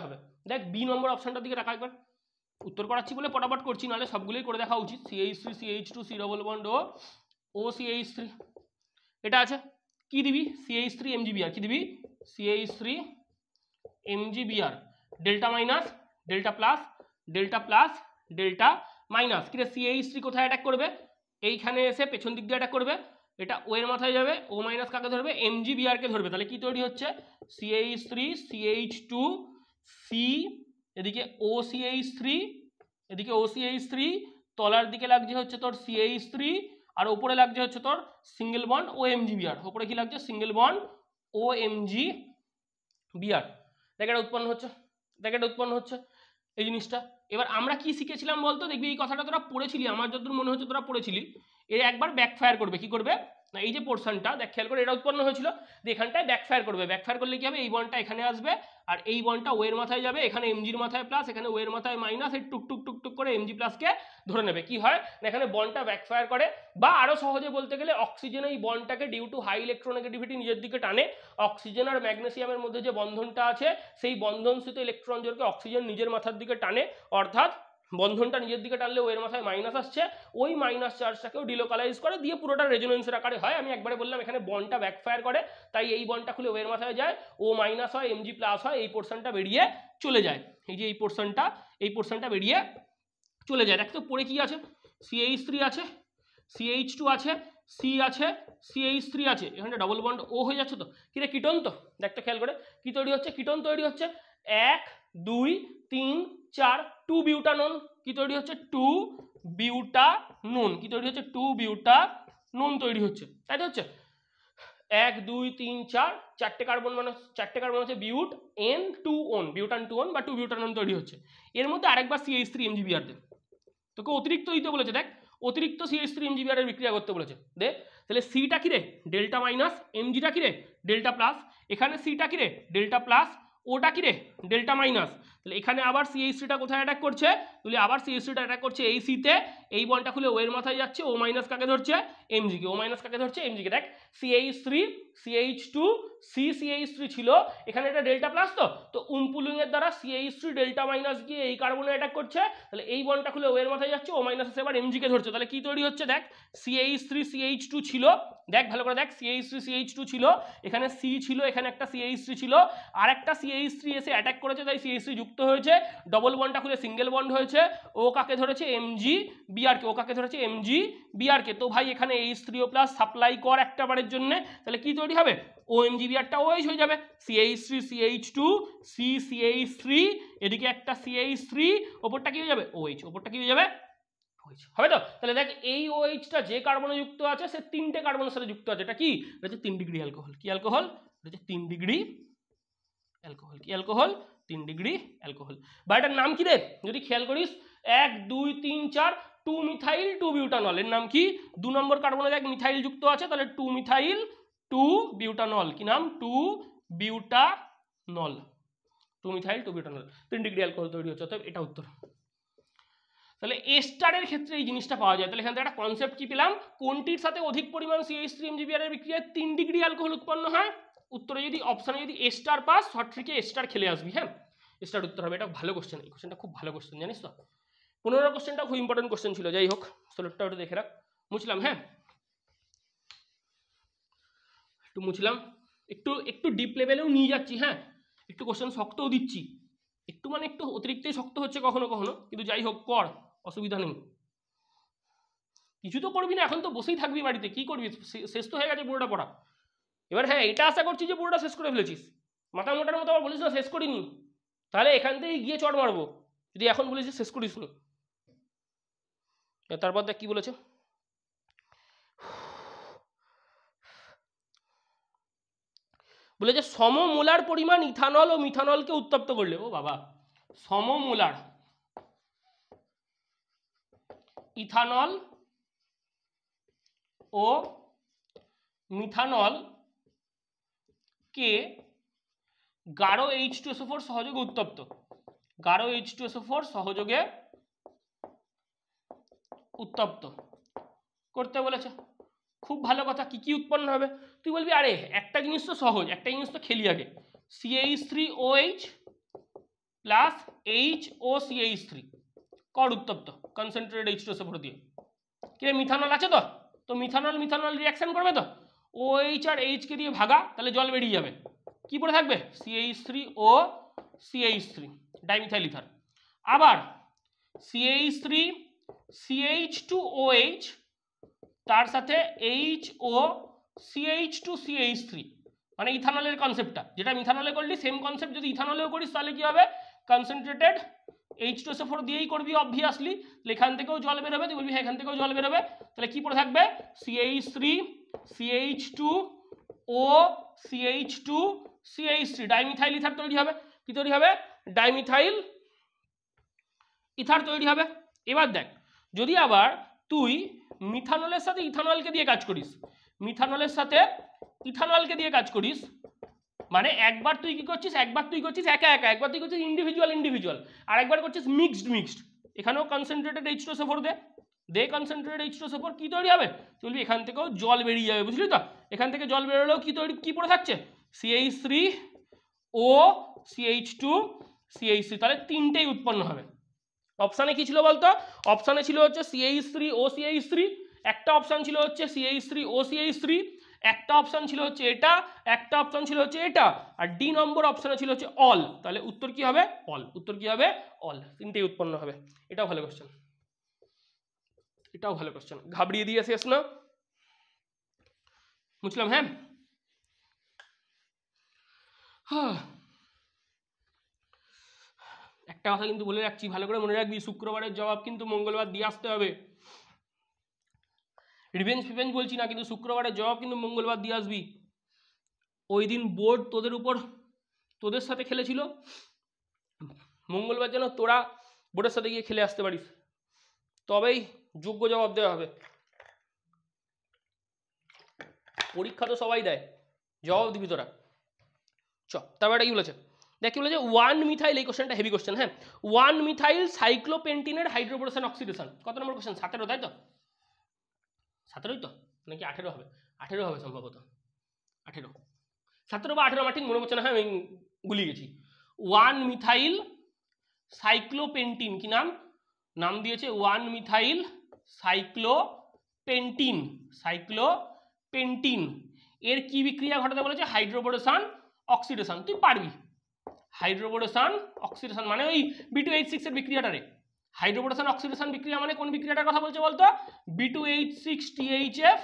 হবে, দেখ বি নম্বর অপশনটার দিকে রাখা একবার। উত্তর করাচ্ছি বলে পটাপট করছি, নাহলে সবগুলোই করে দেখা উচিত। CH3 CH2 C11O CH3, এটা আছে। কি দিবি? CH3 MgBr, কি দিবি? CH3 MgBr, delta minus delta plus delta plus delta minus. কি রে, CH3 কোথায় অ্যাটাক করবে? এইখানে এসে পেছন দিক দিয়ে অ্যাটাক করবে, এটা ও এর মাথায় যাবে, ও মাইনাস কাকে ধরবে? MgBr কে ধরবে। তাহলে কি তৈরি হচ্ছে? CH3 CH2 C, এদিকে OCH3, এদিকে OCH3, তলার দিকে লাগছে হচ্ছে তোর CH3, আর ওপরে লাগছে হচ্ছে তোর সিঙ্গেল বন্ড OMgBr। ওপরে কি লাগছে? Single bond OMgBr। দেখ এটা উৎপন্ন হচ্ছে এই জিনিসটা। এবার আমরা কি শিখেছিলাম বলতো? দেখবি এই কথাটা তোরা পড়েছিলি, আমার যতদূর মনে হচ্ছে তোরা পড়েছিলি। এর একবার ব্যাকফায়ার করবে। কি করবে না, এই যে পোর্শনটা দেখ খেয়াল করে, এটা উৎপন্ন হয়েছিল, এখানটায় ব্যাকফায়ার করবে। ব্যাকফায়ার করলে কি হবে? এই বন্ডটা এখানে আসবে, আর এই বন্ডটা ও এর মাথায় যাবে, এখানে এমজির মাথায় প্লাস, এখানে ও এর মাথায় মাইনাস, এই টুক টুক টুক টুক করে এমজি প্লাসকে ধরে নেবে। কি হয় না, এখানে বন্ডটা ব্যাকফায়ার করে বা আরও সহজে বলতে গেলে অক্সিজেনের এই বন্ডটাকে ডিউ টু হাই ইলেকট্রোনেগেটিভিটি নিজের দিকে টানে। অক্সিজেন আর ম্যাগনেসিয়ামের মধ্যে যে বন্ধনটা আছে সেই বন্ধনস্থিত ইলেকট্রন জোড়কে অক্সিজেন নিজের মাথার দিকে টানে, অর্থাৎ বন্ধনটা নিজের দিকে টানলে ও এর মাথায় মাইনাস আসছে, ওই মাইনাস চার্জটাকেও ডিলোকালাইজ করে দিয়ে পুরোটা রেজোনেন্সের আকারে হয়। আমি একবারে বললাম এখানে বন্ডটা ব্যাকফায়ার করে, তাই এই বন্ডটা খুলে ও এর মাথায় যায়, ও মাইনাস হয়, এমজি প্লাস হয়, এই পোর্শনটা বেরিয়ে চলে যায়। এই যে এই পোর্শনটা বেরিয়ে চলে যায়। দেখো তো পরে কি আছে, CH3 আছে, CH2 আছে, সি আছে, CH3 আছে, এখানটা ডবল বন্ড ও হয়ে যাচ্ছে। তো কি রে, কিটোন। তো দেখতে খেয়াল করে কি তৈরি হচ্ছে, কিটোন তৈরি হচ্ছে 1 2 3 4 2 বিউটানন। কি তৈরি হচ্ছে 2 বিউটানুন। কি তৈরি হচ্ছে 2 বিউটানুন তৈরি হচ্ছে, তাই তো হচ্ছে 1 2 3 4 চারটে কার্বন হচ্ছে বিউট N 2 ওন, বিউটান 2 ওন বা 2 বিউটানন তৈরি হচ্ছে। এর মধ্যে আরেকবার CH3 MgBr দে, তোকে অতিরিক্ত দিতে বলেছে, দেখ অতিরিক্ত CH3 MgBr এর বিক্রিয়া করতে বলেছে, দে। তাহলে সিটা কি রে, ডেল্টা মাইনাস, এমজিটা কি রে, ডেল্টা প্লাস, এখানে সিটা কি রে, ডেল্টা প্লাস, ওটা কি রে, ডেল্টা মাইনাস। তাহলে এখানে আবার CH3টা কোথায় অ্যাটাক করছে, তুই আবার CH3টা অ্যাটাক করছে এই সিতে, এই বলটা খুলে ও এর মাথায় যাচ্ছে, ও মাইনাস কাকে ধরছে, এমজিকে, ও মাইনাস কাকে ধরছে, এমজিকে। দেখ CH3 CH2 CH3 ছিল, এখানে এটা ডেল্টা প্লাস, তো উমপুলিং এর দ্বারা CH3 ডেল্টা মাইনাস গিয়ে এই কার্বনে অ্যাটাক করছে, তাহলে এই বলটা খুলে ও এর মাথায় যাচ্ছে, ও মাইনাস এসে এবার এমজিকে ধরছে। তাহলে কি তৈরি হচ্ছে, দেখ CH3 CH2 ছিল, দেখ ভালো করে দেখ, CH3 CH2 ছিল, এখানে C ছিল, এখানে একটা CH3 ছিল, আর একটা CH3 এসে অ্যাটাক করেছে, তাই CH3 যুক্ত হয়েছে, ডবল বন্ডটা খুলে সিঙ্গেল বন্ড হয়েছে, ও কাকে ধরেছে, MgBr কে, ও কাকে ধরেছে, MgBr কে। তো ভাই এখানে H3O+ সাপ্লাই কর একটা বারের জন্য, তাহলে কি তৈরি হবে, ও MgBrটা OH হয়ে যাবে, CH3 CH2 CH3, এদিকে একটা CH3, ওপরটা কি হয়ে যাবে, OH, ওপরটা কি হয়ে যাবে, হবে। তো তাহলে দেখ এই OH-টা যে কার্বনে যুক্ত আছে সে তিনটে কার্বনের সাথে যুক্ত আছে, এটা কি, এটা হচ্ছে 3 ডিগ্রি অ্যালকোহল। কি অ্যালকোহল, এটা হচ্ছে 3 ডিগ্রি অ্যালকোহল। কি অ্যালকোহল, 3 ডিগ্রি অ্যালকোহল। বা এটার নাম কি রে, যদি খেয়াল করিস 1 2 3 4 2 মিথাইল 2 বিউটানল, এর নাম কি, 2 নম্বর কার্বনে দেখ মিথাইল যুক্ত আছে, তাহলে 2 মিথাইল 2 বিউটানল। কি নাম, 2 butanol, 2 methyl 2 butanol, 3 degree alcohol তৈরি হচ্ছে। অতএব এটা উত্তর। তাহলে এস্টারের ক্ষেত্রে এই জিনিসটা পাওয়া যায়। তাহলে এখান থেকে একটা কনসেপ্ট কি পেলাম, কোনটির সাথে অধিক পরিমাণ CH3 MgBr এর বিক্রিয়ায় 3 ডিগ্রি অ্যালকোহল উৎপন্ন হয়। উত্তরে যদি অপশানে যদি এস্টার পাস, শর্ট ট্রিকে এস্টার খেলে আসবি, হ্যাঁ এস্টার উত্তর হবে। এটা ভালো কোশ্চেন, এই কোশ্চেনটা খুব ভালো কোশ্চেন, জানিস তো 15 কোশ্চেনটা খুব ইম্পর্টেন্ট কোশ্চেন ছিল। যাই হোক সোলটটা একটু দেখে রাখ, মুছলাম, হ্যাঁ একটু মুছলাম, একটু ডিপ লেভেলেও নিয়ে যাচ্ছি, হ্যাঁ একটু কোশ্চেন শক্তও দিচ্ছি, একটু মানে একটু অতিরিক্তই শক্ত হচ্ছে কখনো কখনো, কিন্তু যাই হোক কর, অসুবিধা নেই। কিছু তো করবি না, এখন তো বসেই থাকবি বাড়িতে, কি করবি, শেষ তো হয়ে গেছে পুরোটা পড়া। এবার হ্যাঁ এটা আশা করছি যে পুরোটা শেষ করে ফেলেছিস, মাথা মোটার মতো আবার বলিস না শেষ করিনি, তাহলে এখান থেকে গিয়ে চড় মারবো যদি এখন বলিস শেষ করিস নি। তারপর দেখ কি বলেছে, বলে যে সমমোলার পরিমাণ ইথানল ও মিথানলকে উত্তপ্ত করলে, ও বাবা, সমমোলার ইথানল ও মিথানল কে গাঢ় H2SO4 সহযোগে উত্তপ্ত, গাঢ় H2SO4 সহযোগে উত্তপ্ত করতে বলেছে। খুব ভালো কথা, কি কি উৎপন্ন হবে, তুই বলবি আরে একটা জিনিস তো সহজ, একটা জিনিস তো খেলি আগে, CH3OH প্লাস HOCH3 কর উত্তপ্ত কনসেন্ট্রেটেড H2SO4 দিয়ে। কি মিথানল আছে, তো মিথানল রিয়াকশন করবে, তো OH আর H কে দিয়ে ভাগা, তাহলে জল বেরিয়ে যাবে, কি পড়ে থাকবে, CH3O CH3 ডাইমিথাইল ইথার। আবার CH3 CH2OH তার সাথে HO CH2 CH3, মানে ইথানলের কনসেপ্টটা যেটা মিথানলে করলি সেম কনসেপ্ট যদি ইথানলেও করিস তাহলে কি হবে, কনসেন্ট্রেটেড H2SO4 দিয়েই করবি অবভিয়াসলি, এখান থেকেও জল বেরোবে, তুই বলবি হ্যাঁ এখান থেকেও জল বেরোবে, তাহলে কি পড়ে থাকবে, CH3 CH2O CH2 CH3 dimethyl ether তৈরি হবে। কি তৈরি হবে, ডাইমিথাইল ইথার তৈরি হবে। এবার দেখ যদি আবার তুই মিথানলের সাথে ইথানলকে দিয়ে কাজ করিস, মিথানলের সাথে ইথানলকে দিয়ে কাজ করিস, মানে একবার তুই কি করছিস, একা একা, একবার তুই করছিস ইন্ডিভিজুয়াল, আর একবার করছিস মিক্সড। এখানেও কনসেন্ট্রেটেড H2SO4 দে কনসেন্ট্রেটেড H2SO4 কি তৈরি হবে, চলবি এখান থেকেও জল বেরিয়ে যাবে, বুঝলি তো? এখান থেকে জল বেরোলেও কি পড়ে থাকছে, CH3 ও CH2 CH3, তাহলে তিনটেই উৎপন্ন হবে। অপশানে কি ছিল বলতো, অপশানে ছিল হচ্ছে CH3 ও CH3, একটা অপশান ছিল হচ্ছে CH3 ও CH3, একটা অপশান ছিল হচ্ছে এটা, একটা অপশান ছিল হচ্ছে এটা, আর ডি নম্বর অপশানে ছিল হচ্ছে অল। তাহলে উত্তর কি হবে, অল। উত্তর কি হবে, অল। তিনটেই উৎপন্ন হবে। এটাও ভালো কোশ্চেন, এটাও ভালো কোশ্চেন, ঘাবড়িয়ে দিয়ে শেষ না, বুঝলাম? হ্যাঁ, একটা কথা কিন্তু বলে রাখছি, ভালো করে মনে রাখবি, শুক্রবারের জবাব কিন্তু মঙ্গলবার দিয়ে আসতে হবে। রিভেঞ্জ ফিভেঞ্জ বলছি না, কিন্তু শুক্রবারের জবাব কিন্তু মঙ্গলবার দিয়ে আসবি। ওই দিন বোর্ড তোদের সাথে খেলেছিল, মঙ্গলবার যেন তোরা বোর্ডের সাথে গিয়ে খেলে আসতে পারিস, তবেই যোগ্য জবাব দেওয়া হবে। পরীক্ষা তো সবাই দেয়, জবাব দিবি তোরা। তারপর এটা কি বলেছে, দেখ কি বলেছে, 1 মিথাইল, এই কোশ্চেনটা হেভি কোশ্চেন। হ্যাঁ, 1 মিথাইল সাইক্লোপেন্টিনের হাইড্রোবোরেশন অক্সিডেশন, কত নম্বর কোশ্চেন? 17, তাই তো? 17ই তো, নাকি 18 হবে? 18 হবে সম্ভবত, 18, 17 বা 18 আমার ঠিক মনে পড়ছে না। হ্যাঁ, আমি গুলিয়ে গেছি। 1 মিথাইল সাইক্লোপেন্টিন, কি নাম দিয়েছে? 1 মিথাইল সাইক্লোপেন্টিন, এর কি বিক্রিয়া ঘটাতে বলেছে? হাইড্রোবোরেশন অক্সিডেশন। তুই পারবি, হাইড্রোবোরেশন অক্সিডেশন মানে ওই B2H6 এর বিক্রিয়াটারে। হাইড্রোবোরেশন অক্সিডেশন বিক্রিয়া মানে কোন বিক্রিয়াটার কথা বলছে বলতো? B2H6 THF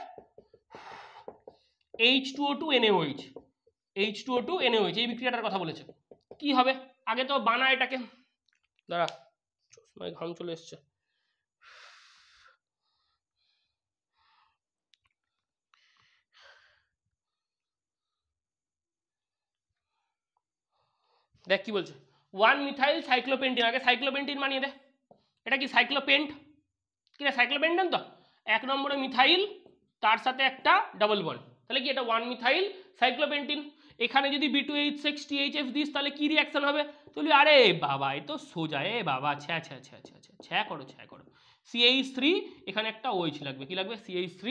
H2O2 NaOH, H2O2 NaOH, এই বিক্রিয়াটার কথা বলেছে। কি হবে আগে তো বানা এটাকে, দাঁড়া চশমায় ঘাম চলে এসছে। দেখ কি বলছে, 1 মিথাইল সাইক্লোপেন্টিন, আগে সাইক্লোপেন্টিন বানিয়ে দে। এটা কি সাইক্লোপেন্ট, কি রে সাইক্লোপেন্টেন তো? এক নম্বরে মিথাইল, তার সাথে একটা ডাবল বন্ড, তাহলে কি এটা 1 মিথাইল সাইক্লোপেন্টিন। এখানে যদি B2H6 THF দিস তাহলে কি রিয়াকশন হবে? তুই আরে বাবা এ তো সোজা, এ বাবা ছ্যা করো CH3, এখানে একটা OH লাগবে, কি লাগবে? CH3,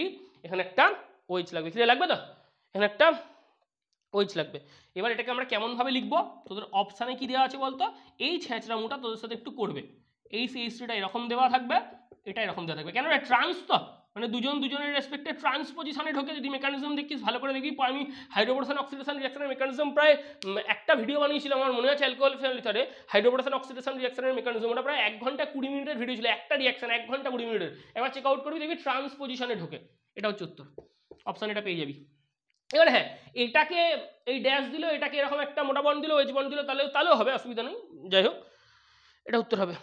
এখানে একটা OH লাগবে, কি লাগবে তো? এখানে একটা OH লাগবে। এবার এটাকে আমরা কেমন ভাবে লিখবো? তোদের অপশানে কি দেওয়া আছে বলতো? এই ছ্যাঁচড়ামোটা তোদের সাথে একটু করবে। এই CH3টা এরকম দেওয়া থাকবে, এটা এরকম দেওয়া থাকবে, কেন? এটা ট্রান্স তো, মানে দুজনের রেসপেক্টে ট্রান্স পজিশনে ঢোকে। যদি মেকানিজম দেখিস ভালো করে দেখবি, আমি হাইড্রোবোরেশন অক্সিডেশন রিঅ্যাকশনের মেকানিজম প্রায় একটা ভিডিও বানিয়েছিলাম আমার মনে আছে, অ্যালকোহল ফেনলিথারে হাইড্রোবোরেশন অক্সিডেশন রিঅ্যাকশনের মেকানিজম, ওটা প্রায় 1 ঘন্টা 20 মিনিটের ভিডিও ছিল, একটা রিঅ্যাকশন 1 ঘন্টা 20 মিনিটের। একবার চেক আউট করবি, দেখবি ট্রান্স পজিশনে ঢোকে। এটা হচ্ছে উত্তর, অপশান এটা পেয়ে যাবি। এবার হ্যাঁ, এটাকে এই ড্যাশ দিল, এটাকে এরকম একটা মোটা বন্ড দিল, OH বন্ড দিল, তাহলেও হবে, অসুবিধা নেই। যাই হোক, এটা উত্তর হবে।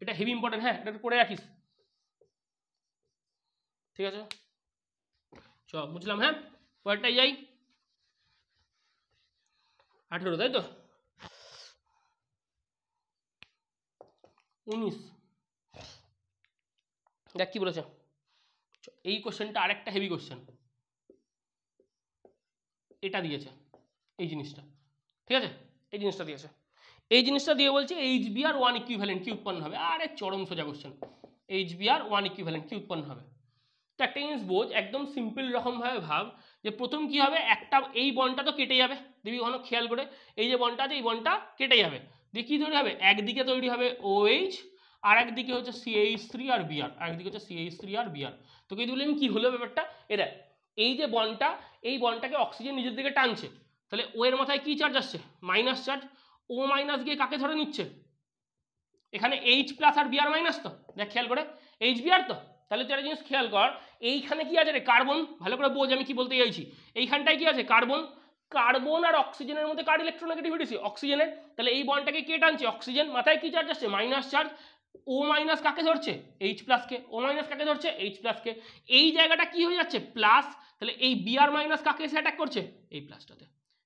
এটা হেভি ইম্পর্টেন্ট, হ্যাঁ, এটা করে রাখিস, ঠিক আছে? বুঝলাম। হ্যাঁ, পরেরটাই যাই। 18, তাই তো? 19, দেখ কি বলেছে। এই কোশ্চেনটা আরেকটা হেভি কোশ্চেন, এটা দিয়েছে, এই জিনিসটা, ঠিক আছে? এই জিনিসটা দিয়েছে, এই জিনিসটা দিয়ে বলছে HBr1 ইকুইভ্যালেন্ট কি উৎপন্ন হবে। আরে চরম সোজা কোশ্চেন, HBr1 ইকুইভ্যালেন্ট কি উৎপন্ন হবে। তো একটা জিনিস বোঝ, একদম সিম্পল রকমভাবে ভাব, যে প্রথম কি হবে, একটা এই বন্ডটা তো কেটে যাবে, দেখবি ওখানে খেয়াল করে, এই যে বন্ডটা আছে এই বন্ডটা কেটে যাবে, দিয়ে কি তৈরি হবে? একদিকে তৈরি হবে OH, আর একদিকে হচ্ছে CH3 আর Br, আরেকদিকে হচ্ছে CH3 আর Br। তোকে যদি বলি আমি কি হলো ব্যাপারটা, এরা এই যে বন্ডটা, এই বন্ডটাকে অক্সিজেন নিজের দিকে টানছে, তাহলে ও এর মাথায় কি চার্জ আসছে? Minus charge. ও মাইনাস গিয়ে কাকে ধরে নিচ্ছে? এখানে H প্লাস আর Br মাইনাস, তো দেখ খেয়াল করে HBr তো। তাহলে তুই একটা জিনিস খেয়াল কর, এইখানে কি আছে রে? কার্বন। ভালো করে বোঝ আমি কি বলতে চাইছি। এইখানটায় কি আছে? কার্বন। কার্বন আর অক্সিজেনের মধ্যে কার ইলেকট্রোনেগেটিভিটি? অক্সিজেনের। তাহলে এই বন্ডটাকে কে টানছে? অক্সিজেন। মাথায় কি চার্জ আসছে? Minus charge. ও মাইনাস কাকে ধরছে? H প্লাস কে। ও মাইনাস কাকে ধরছে? H প্লাস কে। এই জায়গাটা কি হয়ে যাচ্ছে? প্লাস। তাহলে এই Br মাইনাস কাকে এসে অ্যাটাক করছে? এই প্লাসটাতে।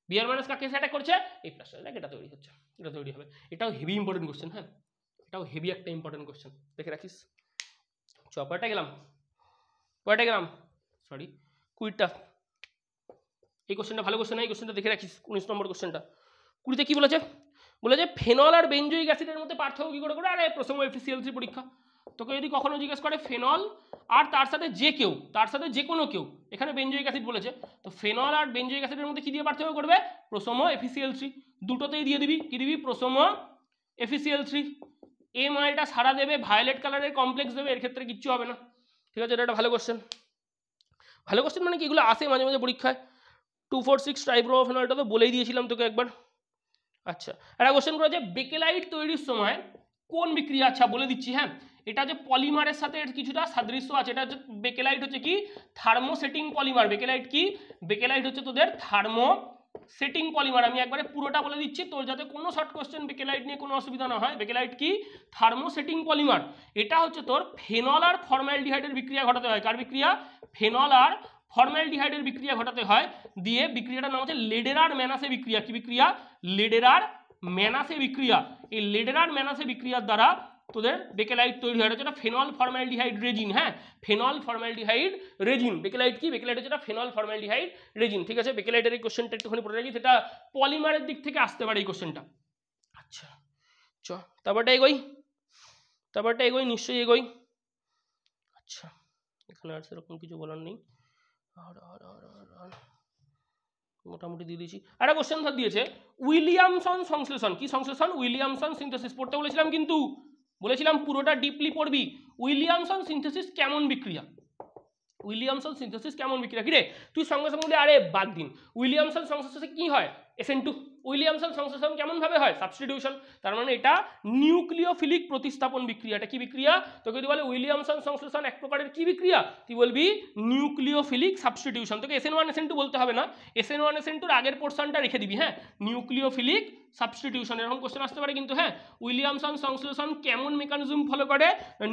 Br মাইনাস কাকে এসে অ্যাটাক করছে? এই প্লাসটাতে। দেখ এটা তৈরি হচ্ছে, এটা তৈরি হবে। এটাও হেভি ইম্পর্টেন্ট কোশ্চেন, হ্যাঁ, এটাও হেভি একটা ইম্পর্টেন্ট কোশ্চেন, দেখে রাখিস। পরেরটা গেলাম, সরি কুইটটা। এই কোশ্চেনটা ভালো কোশ্চেন, এই কোশ্চেনটা দেখে রাখিস। 19 নম্বর কোশ্চেনটা 20-তে কি বলেছে, বলেছে ফেনল আর বেনজোইক অ্যাসিডের মধ্যে পার্থক্য কি করে করে। আরে প্রথম FeCl3 পরীক্ষা, তোকে যদি কখনো জিজ্ঞেস করে ফেনল আর তার সাথে যে কেউ, তার সাথে যে কোনো কেউ, এখানে বেনজোইক অ্যাসিড বলেছে, তো ফেনল আর বেনজোইক অ্যাসিডের মধ্যে কি দিয়ে পার্থক্য করবে, প্রথম FeCl3, দুটোতেই দিয়ে দিবি, কি দিবি, প্রথম FeCl3। এই মালটা সারা দেবে, ভায়োলেট কালারের কমপ্লেক্স দেবে, এর ক্ষেত্রে কিচ্ছু হবে না। ঠিক আছে, এটা একটা ভালো কোশ্চেন। ভালো কোশ্চেন মানে কি, এগুলো আসে মাঝে মাঝে পরীক্ষায়। 2,4,6 ট্রাইব্রোমোফেনলটা তো বলেই দিয়েছিলাম তোকে একবার। আচ্ছা, একটা কোশ্চেন করা যে বেকেলাইট তৈরির সময় কোন বিক্রিয়া, আচ্ছা বলে দিচ্ছি হ্যাঁ, এটা যে পলিমারের সাথে এর কিছুটা সাদৃশ্য আছে। এটা হচ্ছে বেকেলাইট হচ্ছে কি, থার্মোসেটিং পলিমার। বেকেলাইট কি, বেকেলাইট হচ্ছে তোদের থার্মোসেটিং পলিমার। আমি একবারে পুরোটা বলে দিচ্ছি তোর যাতে কোনো শর্ট কোশ্চেন বেকেলাইট নিয়ে কোনো অসুবিধা না হয়। বেকেলাইট কি, থার্মোসেটিং পলিমার। এটা হচ্ছে তোর ফেনল আর ফর্মালডিহাইডের বিক্রিয়া ঘটাতে হয়। কার বিক্রিয়া, ফেনল আর ফর্মালডিহাইডের বিক্রিয়া ঘটাতে হয়। দিয়ে বিক্রিয়াটার নাম হচ্ছে লেডেরার ম্যানাসে বিক্রিয়া। কি বিক্রিয়া, লেডেরার ম্যানাসে বিক্রিয়া। এই লেডেরার ম্যানাসে বিক্রিয়ার দ্বারা তোদের বেকেলাইট তৈরি হয়। এটা ফেনল ফর্মালডিহাইড রেজিন। হ্যাঁ, ফেনল ফর্মালডিহাইড রেজিন। বেকেলাইট কি, বেকেলাইট হচ্ছে ফেনল ফর্মালডিহাইড রেজিন। ঠিক আছে, বেকেলাইটের এই কোশ্চেনটা একটুখানি পড়ে রাখি, সেটা পলিমারের দিক থেকে আসতে পারে এই কোশ্চেনটা। আচ্ছা চ তারপরটা এগোই, নিশ্চয়ই এগোই। আচ্ছা, এখানে আর সেরকম কিছু বলার নেই, মোটামুটি দিয়ে দিয়েছি। একটা কোশ্চেন ধর দিয়েছে উইলিয়ামসন সংশ্লেষণ। কি সংশ্লেষণ, উইলিয়ামসন সিনথেসিস। পড়তে বলেছিলাম, কিন্তু বলেছিলাম পুরোটা ডিপলি পড়বি। উইলিয়ামসন সিনথেসিস কেমন বিক্রিয়া, উইলিয়ামসন সিনথেসিস কেমন বিক্রিয়া। কি রে তুই সঙ্গে সঙ্গে বলে আরে বাদ দিন, উইলিয়ামসন সংশ্লেষণে কি হয়, SN2। উইলিয়ামসন সংশ্লেষণ কেমন ভাবে হয়, সাবস্টিটিউশন। তার মানে এটা নিউক্লিওফিলিক প্রতিস্থাপন বিক্রিয়া। এটা কি বিক্রিয়া, তোকে যদি বলে উইলিয়ামসন সংশ্লেষণ এক প্রকারের কি বিক্রিয়া, তুই বলবি নিউক্লিওফিলিক সাবস্টিটিউশন। তোকে SN1 SN2 বলতে হবে না, SN1 SN2 আগের পোর্শনটা রেখে দিবি। হ্যাঁ, নিউক্লিওফিলিক সাবস্টিটিউশন, এরকম কোশ্চেন আসতে পারে কিন্তু। হ্যাঁ, উইলিয়ামসন সংশ্লেষণ কেমন মেকানিজম ফলো করে,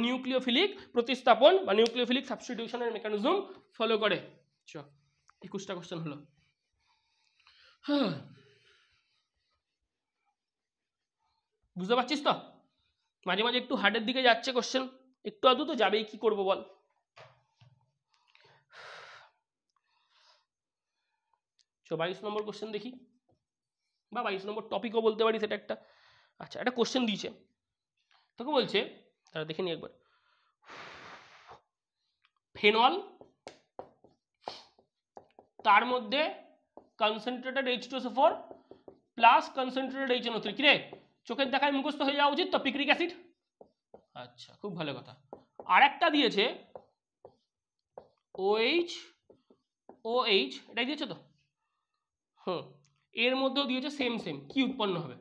নিউক্লিওফিলিক প্রতিস্থাপন বা নিউক্লিওফিলিক সাবস্টিটিউশনের মেকানিজম ফলো করে। চ 21টা কোশ্চেন হলো। হ্যাঁ, বুঝতে পারছিস তো, মাঝে মাঝে একটু হার্ডের দিকে যাচ্ছে কোশ্চেন, একটু আধটু তো যাবেই, কি করবো বল। চ 22 নম্বর কোশ্চেন দেখি, বা 22 নম্বর টপিকও বলতে পারি সেটা একটা। আচ্ছা, একটা কোশ্চেন দিয়েছে তোকে, বলছে তারা দেখে নি একবার, ফেনল তার মধ্যে concentrated H2SO4 plus concentrated HNO3। কি রে চোখের দেখায় মুখস্থ হয়ে যাওয়া উচিত তো, পিক্রিক অ্যাসিড। আচ্ছা, খুব ভালো কথা। আর একটা দিয়েছে OH, এটাই দিয়েছে তো। এর মধ্যেও দিয়েছে সেম কি উৎপন্ন হবে,